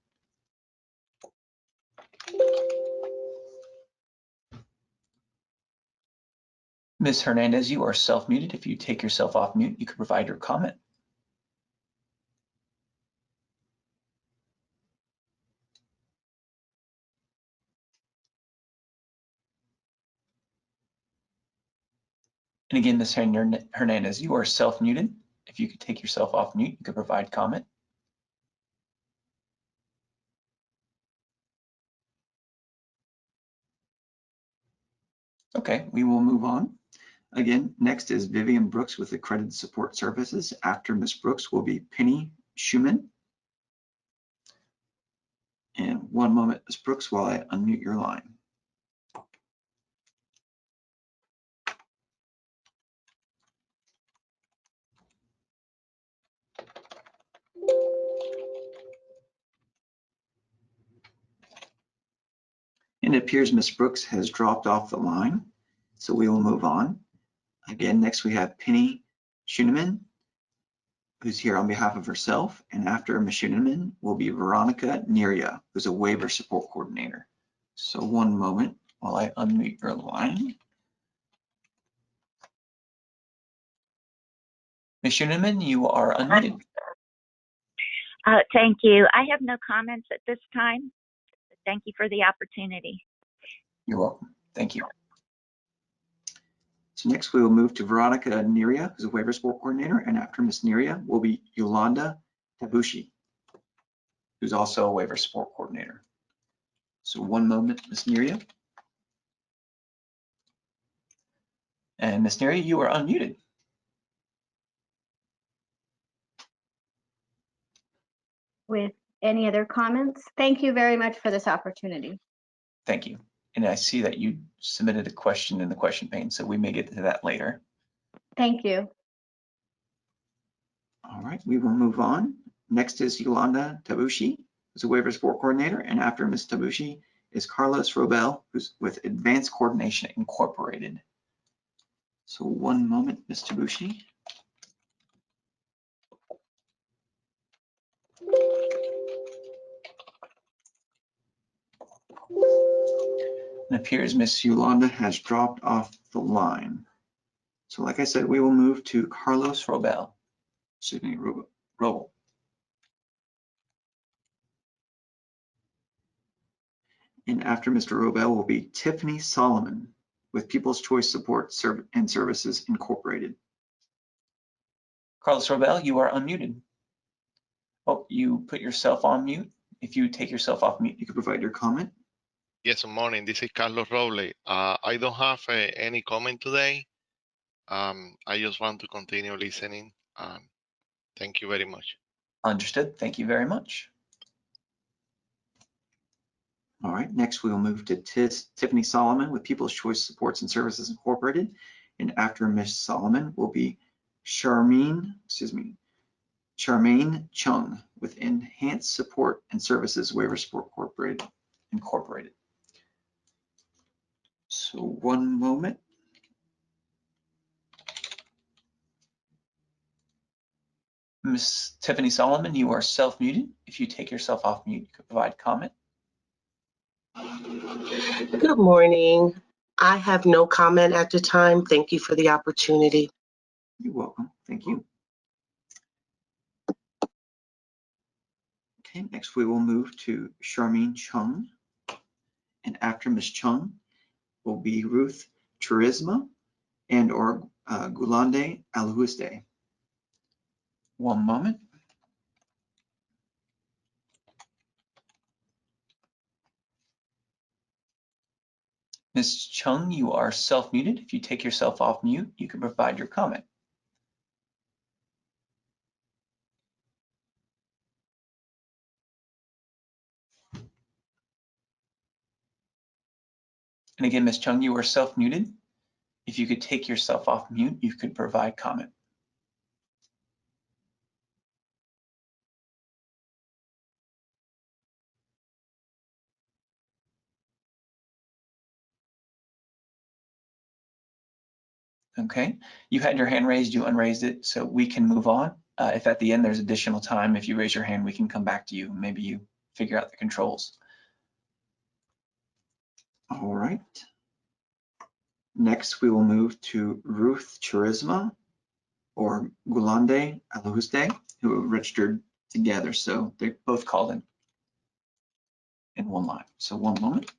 Ms. Hernandez, you are self-muted. If you take yourself off mute, you can provide your comment. And again, Ms. Hernandez, you are self-muted. If you could take yourself off mute, you could provide comment. Okay, we will move on. Again, next is Vivian Brooks with accredited support services. After Ms. Brooks will be Penny Schumann. And one moment, Ms. Brooks, while I unmute your line. And it appears Ms. Brooks has dropped off the line, so we will move on. Again, next we have Penny Schuneman, who's here on behalf of herself, and after Ms. Schuneman will be Veronica Neria, who's a waiver support coordinator. So one moment while I unmute your line. Ms. Schuneman, you are unmuted. Thank you. I have no comments at this time. Thank you for the opportunity. You're welcome. Thank you. So next we will move to Veronica Neria, who's a waiver support coordinator, and after Ms. Neria will be Yolanda Tabushi, who's also a waiver support coordinator. So one moment, Ms. Neria. And Ms. Neria, you are unmuted. With any other comments? Thank you very much for this opportunity. Thank you. And I see that you submitted a question in the question pane, so we may get to that later. Thank you. All right, we will move on. Next is Yolanda Tabushi, who's a waiver support coordinator, and after Ms. Tabushi is Carlos Robel, who's with Advanced Coordination Incorporated. So one moment, Ms. Tabushi. It appears Ms. Yolanda has dropped off the line. So like I said, we will move to Carlos Robel. Excuse me, Robel. And after Mr. Robel will be Tiffany Solomon with People's Choice Support and Services Incorporated. Carlos Robel, you are unmuted. Oh, you put yourself on mute. If you take yourself off mute, you can provide your comment. Yes, good morning. This is Carlos Roble. I don't have any comment today. I just want to continue listening. Thank you very much. Understood. Thank you very much. All right, next we will move to Tiffany Solomon with People's Choice Supports and Services Incorporated. And after Ms. Solomon will be Charmaine Charmaine Chung with Enhanced Support and Services Waiver Support Incorporated. So one moment. Ms. Tiffany Solomon, you are self-muted. If you take yourself off mute, you could provide comment. Good morning. I have no comment at the time. Thank you for the opportunity. You're welcome. Thank you. Okay, next we will move to Charmaine Chung. And after Ms. Chung will be Ruth Charisma and or Gulande Alhuste. One moment. Ms. Chung, you are self-muted. If you take yourself off mute, you can provide your comment. And again, Ms. Chung, you are self-muted. If you could take yourself off mute, you could provide comment. Okay, you had your hand raised, you unraised it, so we can move on. If at the end there's additional time, if you raise your hand, we can come back to you. Maybe you figure out the controls. All right. Next, we will move to Ruth Charisma or Gulande Alhuste, who have registered together. So they both called in one line. So one moment.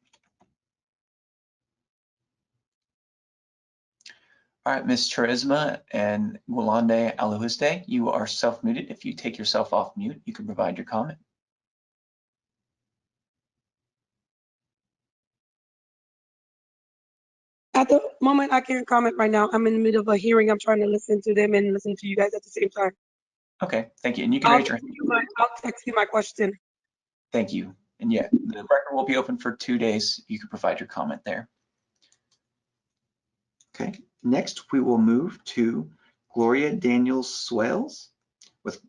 All right, Ms. Charisma and Gulande Alhuste, you are self-muted. If you take yourself off mute, you can provide your comment. At the moment, I can't comment right now. I'm in the middle of a hearing. I'm trying to listen to them and listen to you guys at the same time. Okay, thank you. And you can raise your hand. I'll text you my question. Thank you. And yeah, the record will be open for 2 days. You can provide your comment there. Okay, next we will move to Gloria Daniels Swales with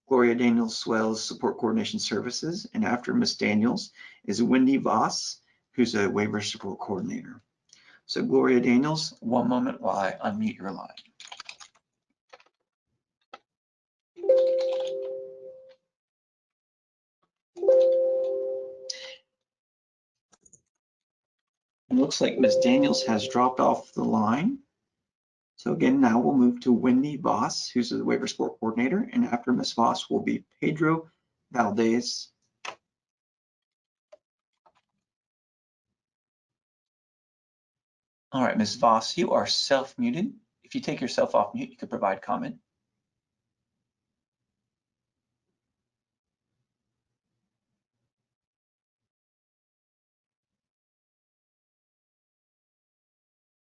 Gloria Daniels Swales Support Coordination Services. And after Ms. Daniels is Wendy Voss, who's a waiver support coordinator. So Gloria Daniels, one moment while I unmute your line. It looks like Ms. Daniels has dropped off the line. So again, now we'll move to Wendy Voss, who's the waiver support coordinator. And after Ms. Voss will be Pedro Valdez. All right, Ms. Voss, you are self-muted. If you take yourself off mute, you could provide comment.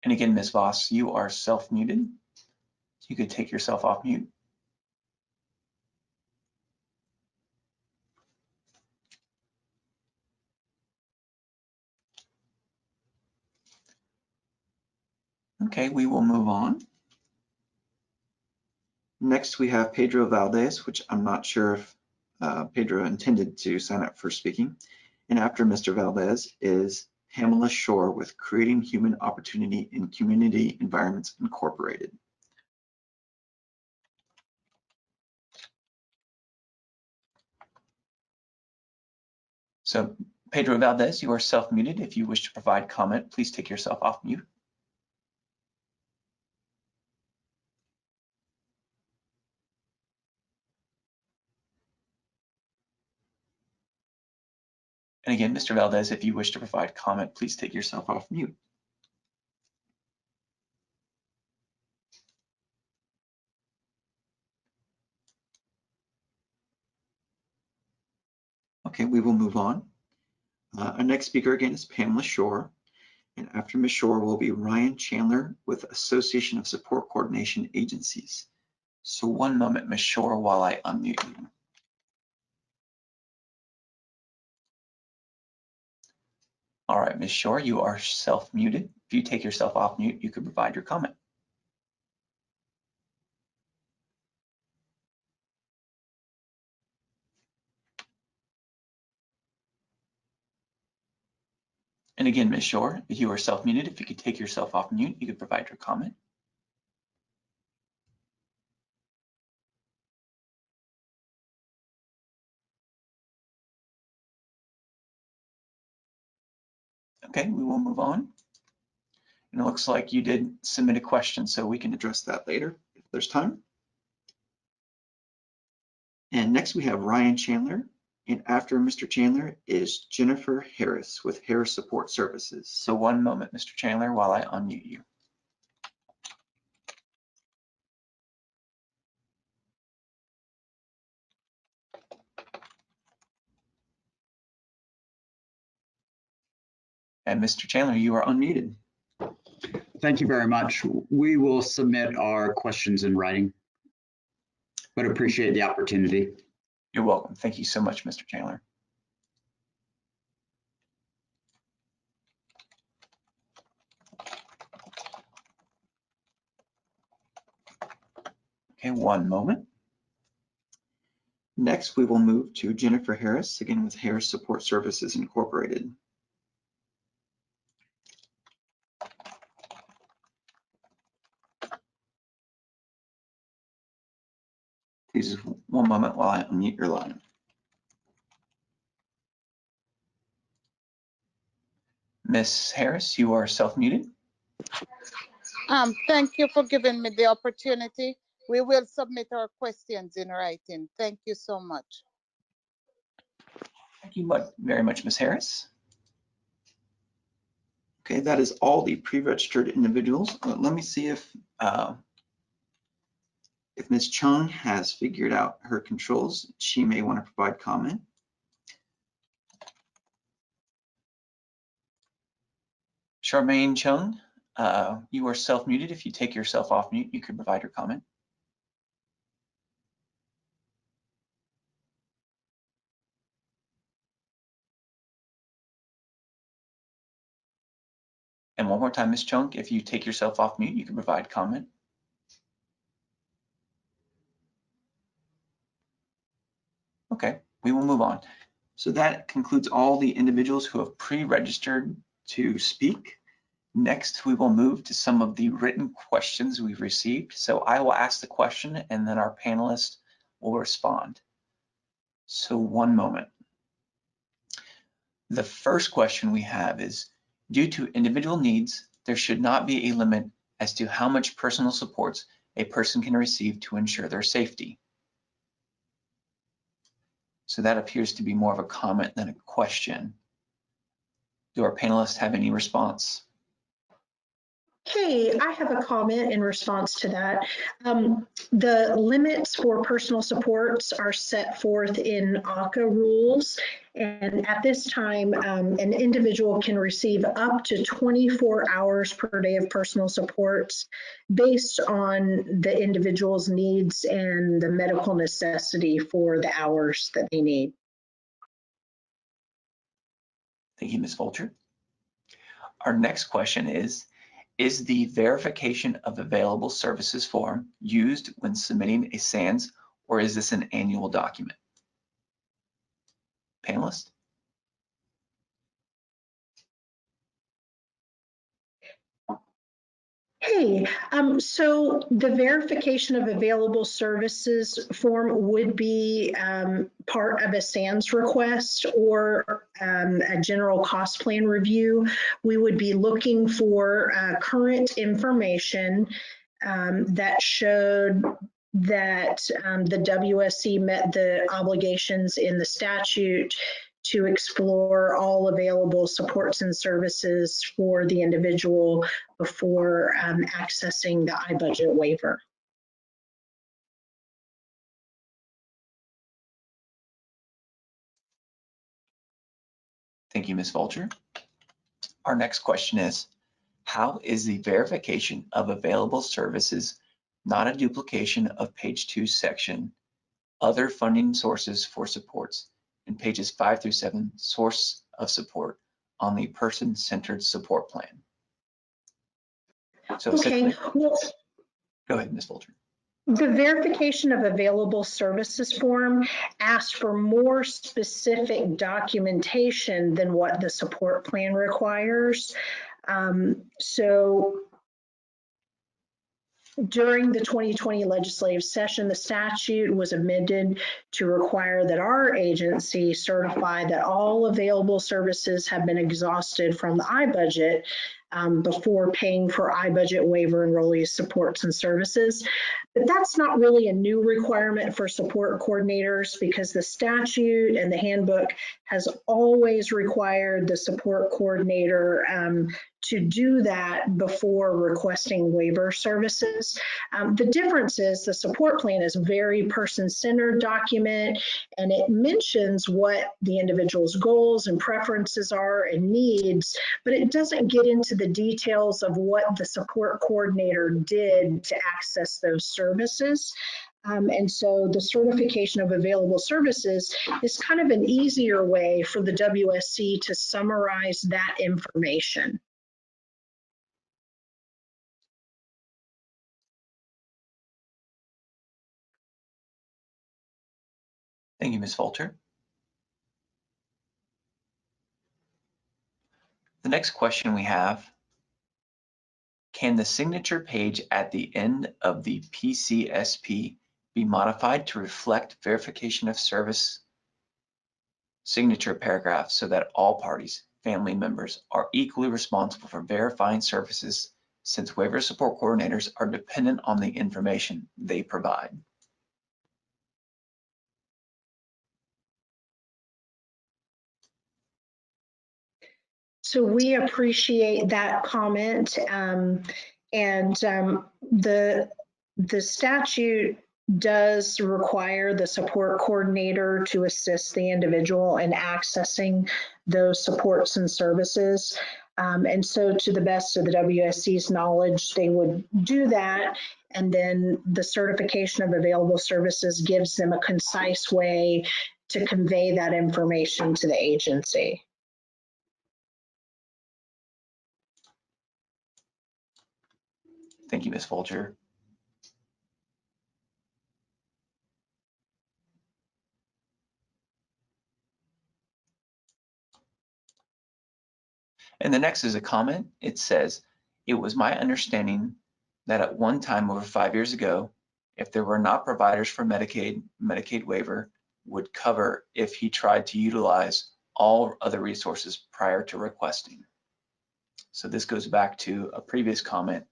And again, Ms. Voss, you are self-muted. So you could take yourself off mute. Okay, we will move on. Next, we have Pedro Valdez, which I'm not sure if Pedro intended to sign up for speaking. And after Mr. Valdez is Pamela Shore with Creating Human Opportunity in Community Environments Incorporated. So Pedro Valdez, you are self-muted. If you wish to provide comment, please take yourself off mute. And again, Mr. Valdez, if you wish to provide comment, please take yourself off mute. Okay, we will move on. Our next speaker again is Pamela Shore. And after Ms. Shore will be Ryan Chandler with Association of Support Coordination Agencies. So one moment, Ms. Shore, while I unmute you. All right, Ms. Shore, you are self-muted. If you take yourself off mute, you can provide your comment. And again, Ms. Shore, if you are self-muted, if you could take yourself off mute, you could provide your comment. Okay, we will move on. And it looks like you did submit a question, so we can address that later if there's time. And next we have Ryan Chandler. And after Mr. Chandler is Jennifer Harris with Harris Support Services. So one moment, Mr. Chandler, while I unmute you. And Mr. Chandler, you are unmuted. Thank you very much. We will submit our questions in writing, but appreciate the opportunity. You're welcome. Thank you so much, Mr. Chandler. Okay, one moment. Next, we will move to Jennifer Harris, again with Harris Support Services Incorporated. Please, one moment while I unmute your line. Ms. Harris, you are self-muted. Thank you for giving me the opportunity. We will submit our questions in writing. Thank you so much. Thank you very much, Ms. Harris. Okay, that is all the pre-registered individuals. Let me see if Ms. Chung has figured out her controls. She may want to provide comment. Charmaine Chung, you are self-muted. If you take yourself off mute, you can provide your comment. And one more time, Ms. Chung, if you take yourself off mute, you can provide comment. Okay, we will move on. So that concludes all the individuals who have pre-registered to speak. Next, we will move to some of the written questions we've received. So I will ask the question and then our panelists will respond. So one moment. The first question we have is, due to individual needs, there should not be a limit as to how much personal supports a person can receive to ensure their safety. So that appears to be more of a comment than a question. Do our panelists have any response? Hey, I have a comment in response to that. The limits for personal supports are set forth in ACA rules. And at this time, an individual can receive up to 24 hours per day of personal supports based on the individual's needs and the medical necessity for the hours that they need. Thank you, Ms. Fulcher. Our next question is the verification of available services form used when submitting a SANS, or is this an annual document? Panelists? Hey, so the verification of available services form would be part of a SANS request or a general cost plan review. We would be looking for current information that showed that the WSC met the obligations in the statute to explore all available supports and services for the individual before accessing the iBudget waiver. Thank you, Ms. Fulcher. Our next question is, how is the verification of available services not a duplication of page 2 section, other funding sources for supports, in pages 5 through 7, source of support on the person-centered support plan? So okay, well, go ahead, Ms. Fulcher. The verification of available services form asks for more specific documentation than what the support plan requires. So during the 2020 legislative session, the statute was amended to require that our agency certify that all available services have been exhausted from the iBudget before paying for iBudget waiver enrollee supports and services. But that's not really a new requirement for support coordinators because the statute and the handbook has always required the support coordinator to do that before requesting waiver services. The difference is the support plan is a very person-centered document, and it mentions what the individual's goals and preferences are and needs, but it doesn't get into the details of what the support coordinator did to access those services. And so the certification of available services is kind of an easier way for the WSC to summarize that information. Thank you, Ms. Fulcher. The next question we have, can the signature page at the end of the PCSP be modified to reflect verification of service signature paragraph so that all parties, family members, are equally responsible for verifying services since waiver support coordinators are dependent on the information they provide? So we appreciate that comment, the statute does require the support coordinator to assist the individual in accessing those supports and services. And so to the best of the WSC's knowledge, they would do that. And then the certification of available services gives them a concise way to convey that information to the agency. Thank you, Ms. Fulcher. And the next is a comment. It says, it was my understanding that at one time over 5 years ago, if there were not providers for Medicaid waiver would cover if he tried to utilize all other resources prior to requesting. So this goes back to a previous comment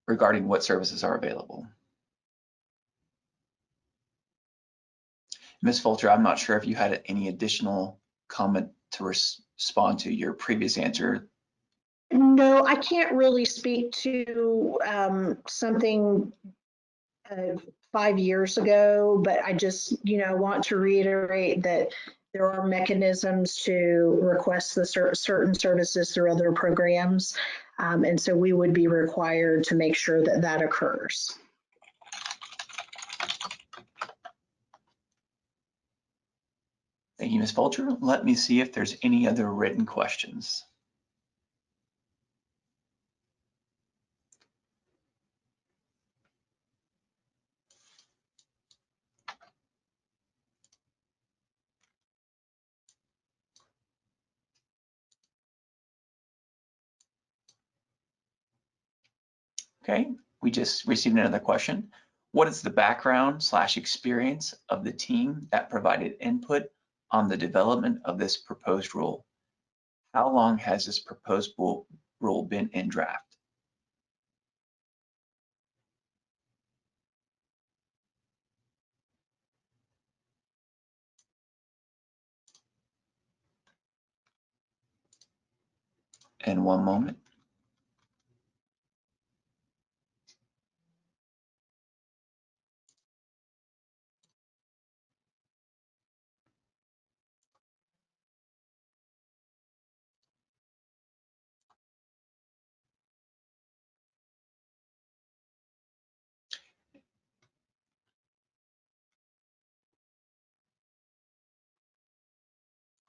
regarding what services are available. Ms. Fulcher, I'm not sure if you had any additional comment to respond to your previous answer. No, I can't really speak to something 5 years ago, but I just, want to reiterate that there are mechanisms to request the certain services through other programs. And so we would be required to make sure that that occurs. Thank you, Ms. Fulcher. Let me see if there's any other written questions. Okay, we just received another question. What is the background / experience of the team that provided input on the development of this proposed rule? How long has this proposed rule been in draft? And one moment.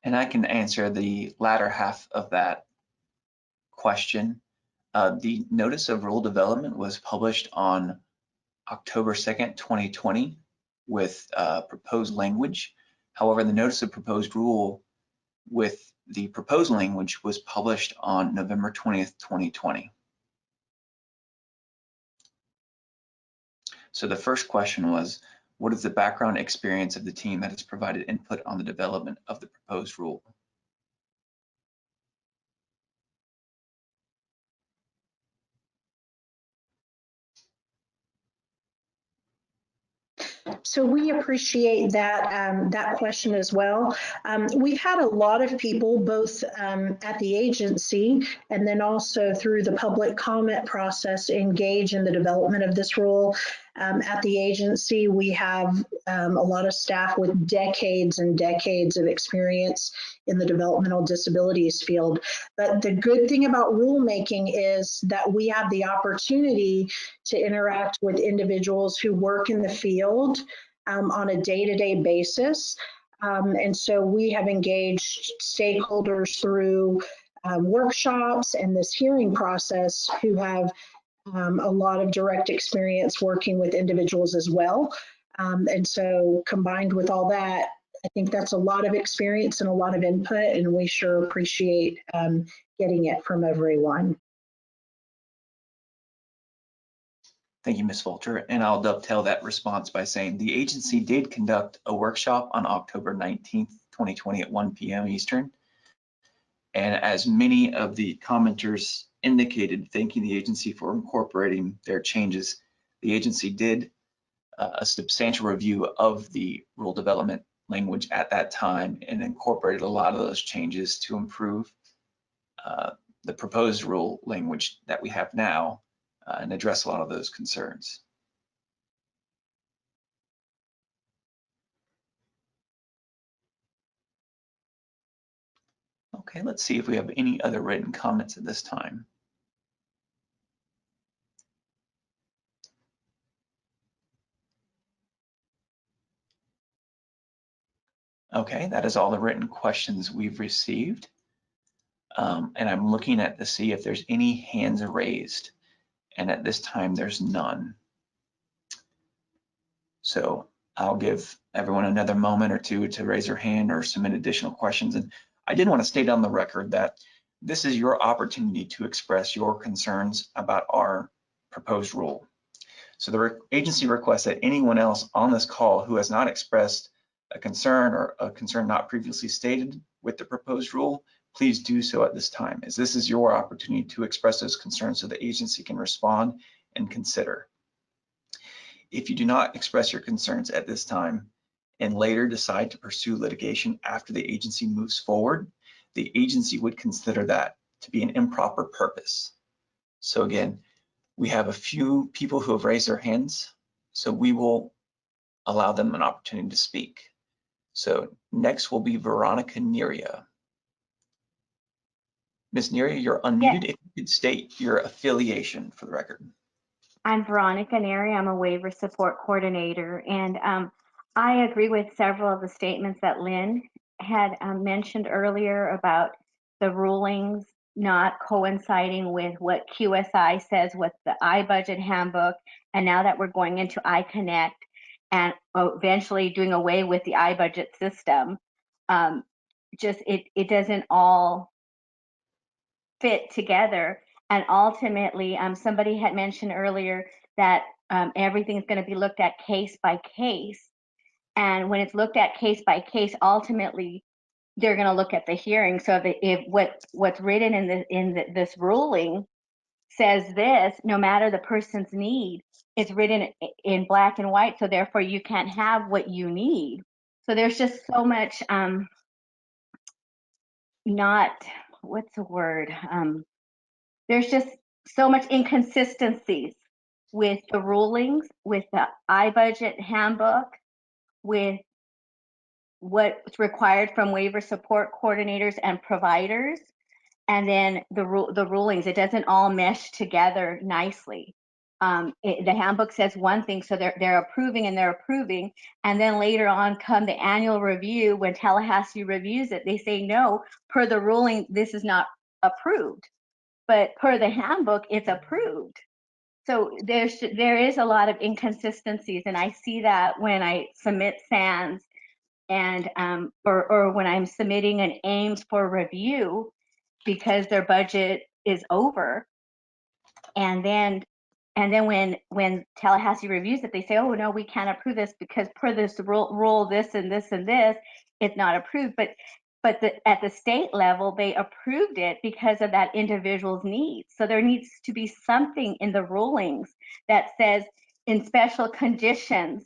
And I can answer the latter half of that question. The notice of rule development was published on October 2nd, 2020 with proposed language. However, the notice of proposed rule with the proposed language was published on November 20th, 2020. So the first question was, what is the background experience of the team that has provided input on the development of the proposed rule? So we appreciate that that question as well. We've had a lot of people, both at the agency and then also through the public comment process, engage in the development of this rule. At the agency, we have a lot of staff with decades and decades of experience in the developmental disabilities field. But the good thing about rulemaking is that we have the opportunity to interact with individuals who work in the field on a day-to-day basis. And so we have engaged stakeholders through workshops and this hearing process who have a lot of direct experience working with individuals as well. And so combined with all that, I think that's a lot of experience and a lot of input, and we sure appreciate getting it from everyone. Thank you, Ms. Fulcher. And I'll dovetail that response by saying the agency did conduct a workshop on October 19th, 2020 at 1 p.m. Eastern. And as many of the commenters indicated, thanking the agency for incorporating their changes, the agency did a substantial review of the rule development language at that time and incorporated a lot of those changes to improve the proposed rule language that we have now and address a lot of those concerns. Okay, let's see if we have any other written comments at this time. Okay, that is all the written questions we've received. And I'm looking at to see if there's any hands raised. And at this time, there's none. So I'll give everyone another moment or two to raise their hand or submit additional questions. And I did want to state on the record that this is your opportunity to express your concerns about our proposed rule. So the agency requests that anyone else on this call who has not expressed a concern or a concern not previously stated with the proposed rule, please do so at this time, as this is your opportunity to express those concerns so the agency can respond and consider. If you do not express your concerns at this time and later decide to pursue litigation after the agency moves forward, the agency would consider that to be an improper purpose. So again, we have a few people who have raised their hands, so we will allow them an opportunity to speak. So next will be Veronica Neria. Ms. Neria, you're unmuted. If you could state your affiliation for the record. I'm Veronica Neria. I'm a waiver support coordinator, and I agree with several of the statements that Lynn had mentioned earlier about the rulings not coinciding with what QSI says with the iBudget handbook, and now that we're going into iConnect and eventually doing away with the iBudget system, it doesn't all fit together. And ultimately, somebody had mentioned earlier that everything is going to be looked at case by case. And when it's looked at case by case, ultimately, they're going to look at the hearing. So if what's written in this ruling says this, no matter the person's need, it's written in black and white. So therefore, you can't have what you need. So there's just so much there's just so much inconsistencies with the rulings, with the iBudget handbook, with what's required from waiver support coordinators and providers, and then the rulings. It doesn't all mesh together nicely. The handbook says one thing, so they're approving, and then later on come the annual review when Tallahassee reviews it, they say no, per the ruling, this is not approved. But per the handbook, it's approved. So there is a lot of inconsistencies, and I see that when I submit SANs and or when I'm submitting an Ames for review because their budget is over, and then when Tallahassee reviews it, they say, oh no, we can't approve this because per this rule this and this and this, it's not approved. But at the state level, they approved it because of that individual's needs. So there needs to be something in the rulings that says in special conditions,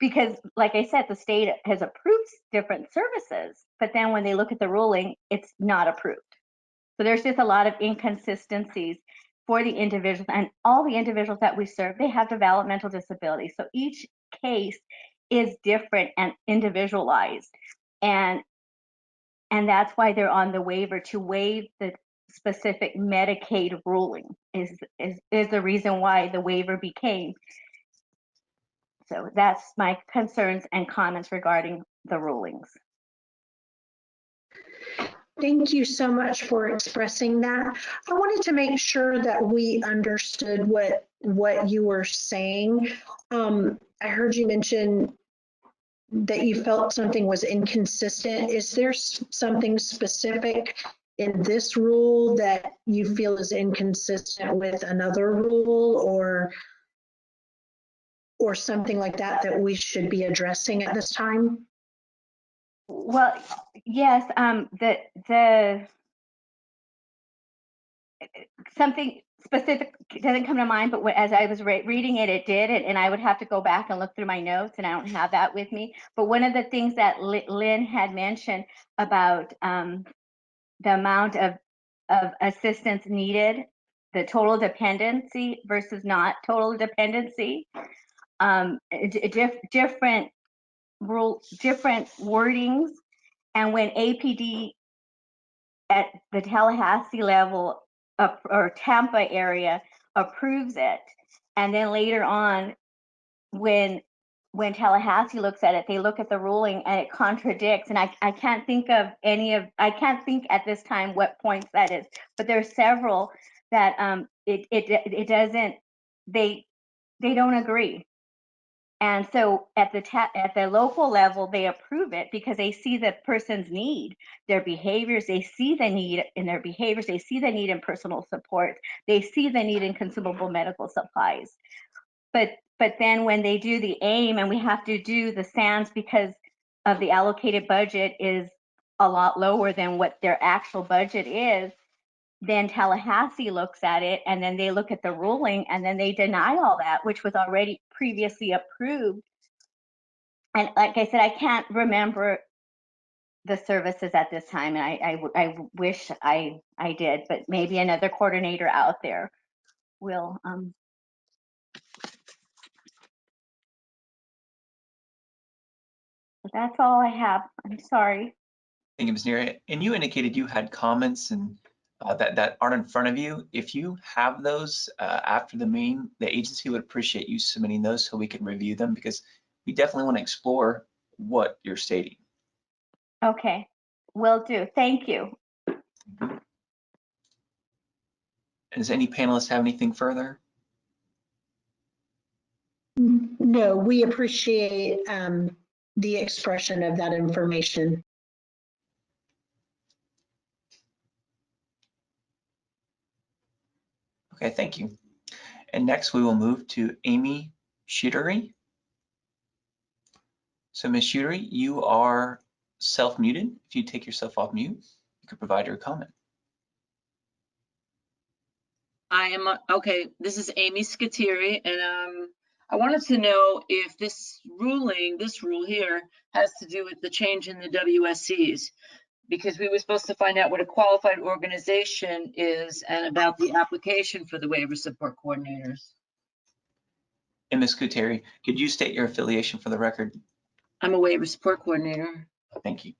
because like I said, the state has approved different services, but then when they look at the ruling, it's not approved. So there's just a lot of inconsistencies for the individuals, and all the individuals that we serve, they have developmental disabilities. So each case is different and individualized. And that's why they're on the waiver, to waive the specific Medicaid ruling is the reason why the waiver became. So that's my concerns and comments regarding the rulings. Thank you so much for expressing that. I wanted to make sure that we understood what you were saying. I heard you mention that you felt something was inconsistent. Is there something specific in this rule that you feel is inconsistent with another rule, or something like that that we should be addressing at this time? Well, yes, the something specific doesn't come to mind, but as I was reading it, it did, and I would have to go back and look through my notes, and I don't have that with me. But one of the things that Lynn had mentioned about the amount of assistance needed, the total dependency versus not total dependency, different wordings, and when APD at the Tallahassee level or Tampa area approves it, and then later on when Tallahassee looks at it, they look at the ruling and it contradicts, and I can't think of I can't think at this time what points that is, but there's several that it doesn't, they don't agree. And so at the local level, they approve it because they see the person's need, their behaviors, they see the need in their behaviors, they see the need in personal support, they see the need in consumable medical supplies. But then when they do the AIM, and we have to do the SANS because of the allocated budget is a lot lower than what their actual budget is, then Tallahassee looks at it, and then they look at the ruling, and then they deny all that, which was already previously approved. And like I said, I can't remember the services at this time, and I wish I did, but maybe another coordinator out there will. But that's all I have. I'm sorry. Thank you, Ms. Neary. And you indicated you had comments and that aren't in front of you. If you have those after the meeting, the agency would appreciate you submitting those so we can review them, because we definitely want to explore what you're stating. Okay, will do. Thank you. And does any panelists have anything further? No, we appreciate the expression of that information. Okay, thank you. And next we will move to Amy Shittery. So Ms. Shittery, you are self-muted. If you take yourself off mute, you could provide your comment. I am, okay, this is Amy Scateri, and I wanted to know if this rule here has to do with the change in the WSCs, because we were supposed to find out what a qualified organization is and about the application for the waiver support coordinators. And Ms. Scateri, could you state your affiliation for the record? I'm a waiver support coordinator. Thank you.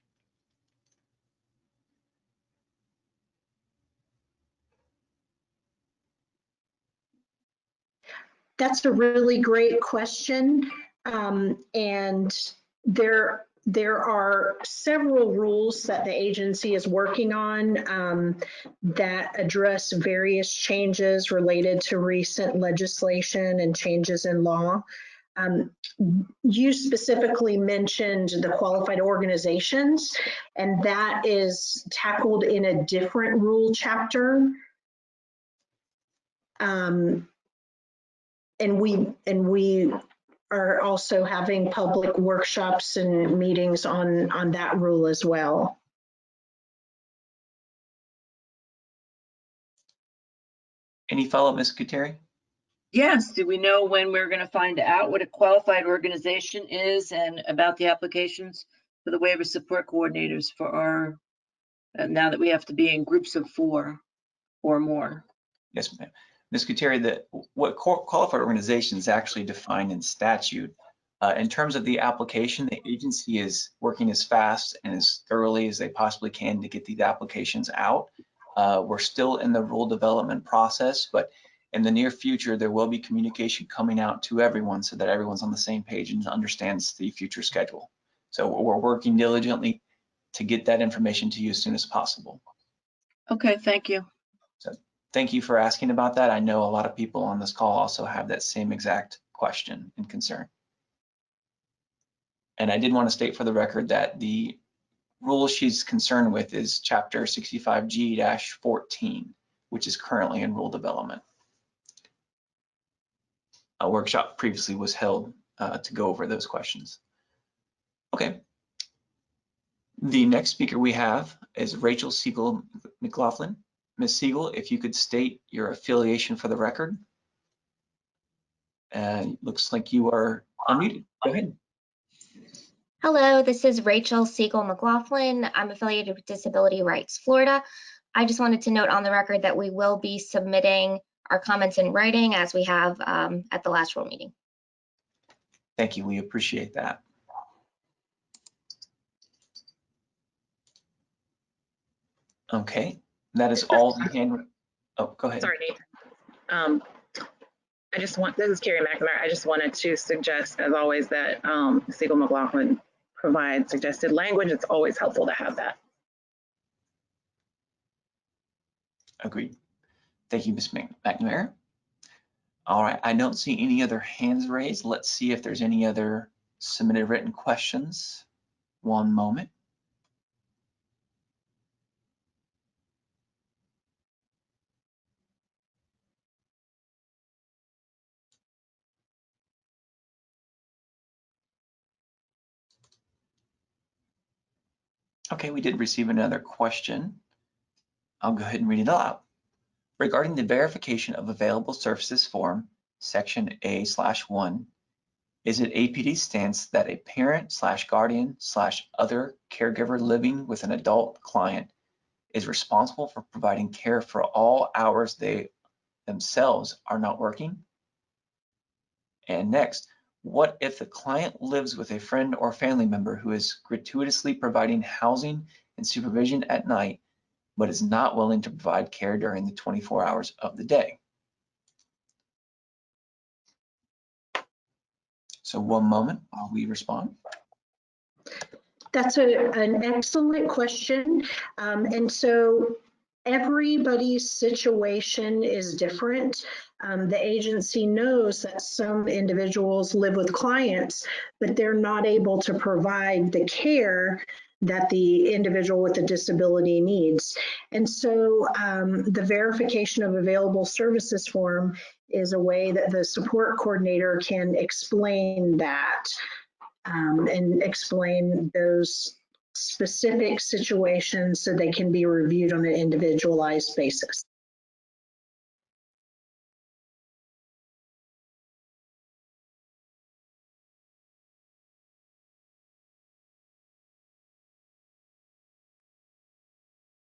That's a really great question. And there There are several rules that the agency is working on that address various changes related to recent legislation and changes in law. You specifically mentioned the qualified organizations, and that is tackled in a different rule chapter. And we are also having public workshops and meetings on that rule as well. Any follow-up, Ms. Gutierrez? Yes, do we know when we're going to find out what a qualified organization is and about the applications for the waiver support coordinators for our, now that we have to be in groups of 4 or more? Yes, ma'am. Ms. Gutierrez, what qualified organization is actually defined in statute. In terms of the application, the agency is working as fast and as thoroughly as they possibly can to get these applications out. We're still in the rule development process, but in the near future, there will be communication coming out to everyone so that everyone's on the same page and understands the future schedule. So we're working diligently to get that information to you as soon as possible. Okay, thank you. So thank you for asking about that. I know a lot of people on this call also have that same exact question and concern. And I did want to state for the record that the rule she's concerned with is Chapter 65G-14, which is currently in rule development. A workshop previously was held to go over those questions. Okay. The next speaker we have is Rachel Siegel Mclaughlin. Ms. Siegel, if you could state your affiliation for the record. Looks like you are unmuted. Go ahead. Hello, this is Rachel Siegel Mclaughlin. I'm affiliated with Disability Rights Florida. I just wanted to note on the record that we will be submitting our comments in writing as we have at the last rule meeting. Thank you, we appreciate that. Okay, that is all the hand. Oh, go ahead. Sorry, Nathan. This is Carrie McNamara. I just wanted to suggest, as always, that Siegel Mclaughlin provides suggested language. It's always helpful to have that. Agreed. Thank you, Ms. McNamara. All right, I don't see any other hands raised. Let's see if there's any other submitted written questions. One moment. Okay, we did receive another question. I'll go ahead and read it aloud. Regarding the verification of available services form, section A/1, is it APD's stance that a parent/guardian/other caregiver living with an adult client is responsible for providing care for all hours they themselves are not working? And next, what if the client lives with a friend or family member who is gratuitously providing housing and supervision at night, but is not willing to provide care during the 24 hours of the day? So one moment while we respond. That's an excellent question. And so everybody's situation is different. The agency knows that some individuals live with clients, but they're not able to provide the care that the individual with a disability needs. And so the verification of available services form is a way that the support coordinator can explain that and explain those specific situations so they can be reviewed on an individualized basis.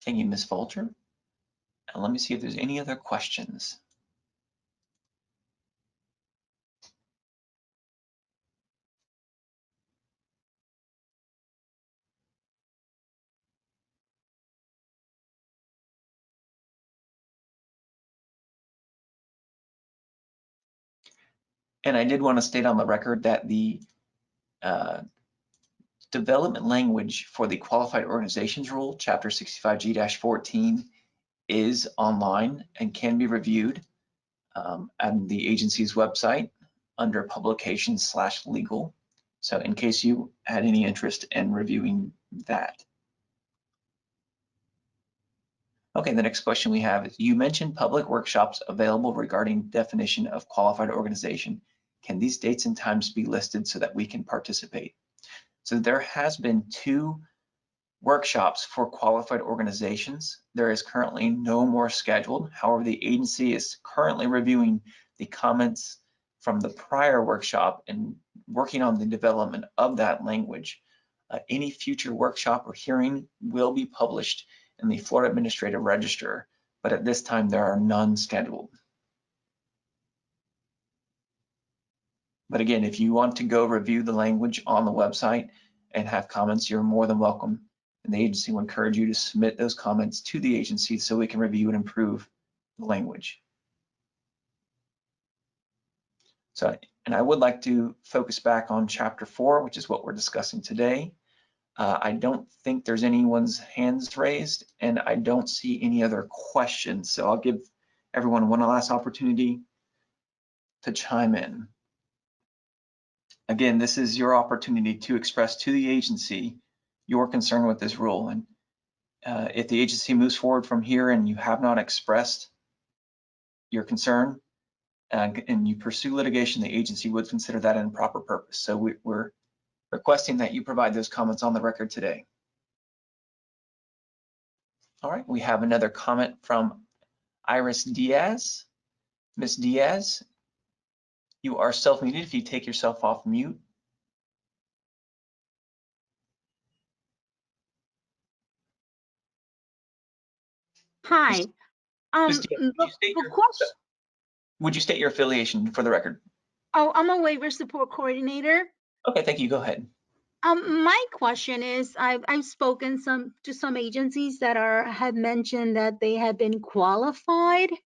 Thank you, Ms. Fulcher. And let me see if there's any other questions. And I did want to state on the record that the development language for the Qualified Organizations Rule, Chapter 65G-14, is online and can be reviewed on the agency's website under publications/legal. So in case you had any interest in reviewing that. Okay, the next question we have is, you mentioned public workshops available regarding definition of qualified organization. Can these dates and times be listed so that we can participate? So there has been 2 workshops for qualified organizations. There is currently no more scheduled. However, the agency is currently reviewing the comments from the prior workshop and working on the development of that language. Any future workshop or hearing will be published in the Florida Administrative Register, but at this time there are none scheduled. But again, if you want to go review the language on the website and have comments, you're more than welcome. And the agency will encourage you to submit those comments to the agency so we can review and improve the language. So, and I would like to focus back on Chapter 4, which is what we're discussing today. I don't think there's anyone's hands raised, and I don't see any other questions. So I'll give everyone one last opportunity to chime in. Again, this is your opportunity to express to the agency your concern with this rule. And if the agency moves forward from here and you have not expressed your concern and you pursue litigation, the agency would consider that an improper purpose. So we're requesting that you provide those comments on the record today. All right, we have another comment from Iris Diaz. Ms. Diaz, you are self-muted. If you take yourself off mute. Hi. Ms. Diaz, would you state your affiliation for the record? Oh, I'm a waiver support coordinator. Okay, thank you. Go ahead. My question is, I've spoken to some agencies that have mentioned that they have been qualified, and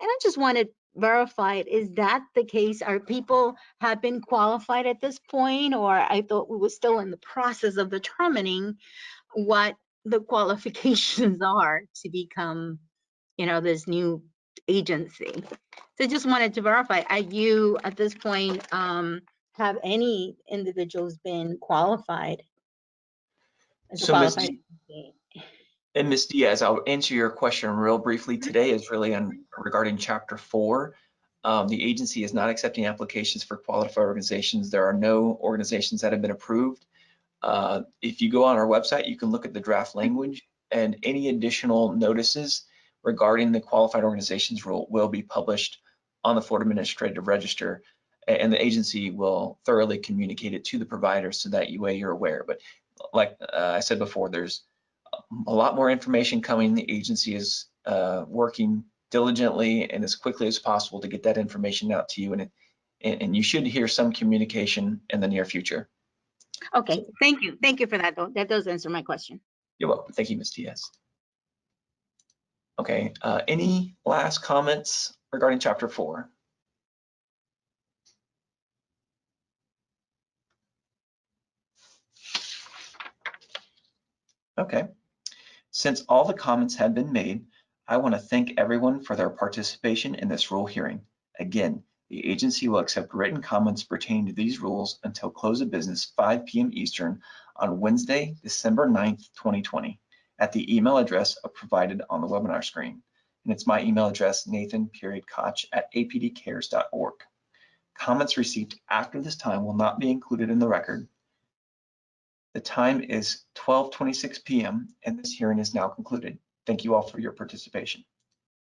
I just want to verify it. Is that the case? Are people have been qualified at this point, or I thought we were still in the process of determining what the qualifications are to become, this new agency? So I just wanted to verify, are you at this point, have any individuals been qualified? So Ms. Diaz, I'll answer your question real briefly. Today is really regarding Chapter 4. The agency is not accepting applications for qualified organizations. There are no organizations that have been approved. If you go on our website, you can look at the draft language, and any additional notices regarding the qualified organizations rule will be published on the Florida Administrative Register, and the agency will thoroughly communicate it to the provider so that you're aware. But like I said before, there's a lot more information coming. The agency is working diligently and as quickly as possible to get that information out to you, and you should hear some communication in the near future. Okay, thank you. Thank you for that, though. That does answer my question. You're welcome. Thank you, Ms. Diaz. Okay, any last comments regarding Chapter 4? Okay, since all the comments have been made, I want to thank everyone for their participation in this rule hearing. Again, the agency will accept written comments pertaining to these rules until close of business 5 p.m. Eastern on Wednesday, December 9th, 2020, at the email address provided on the webinar screen. And it's my email address, nathan.koch@apdcares.org. Comments received after this time will not be included in the record. The time is 12:26 p.m. and this hearing is now concluded. Thank you all for your participation.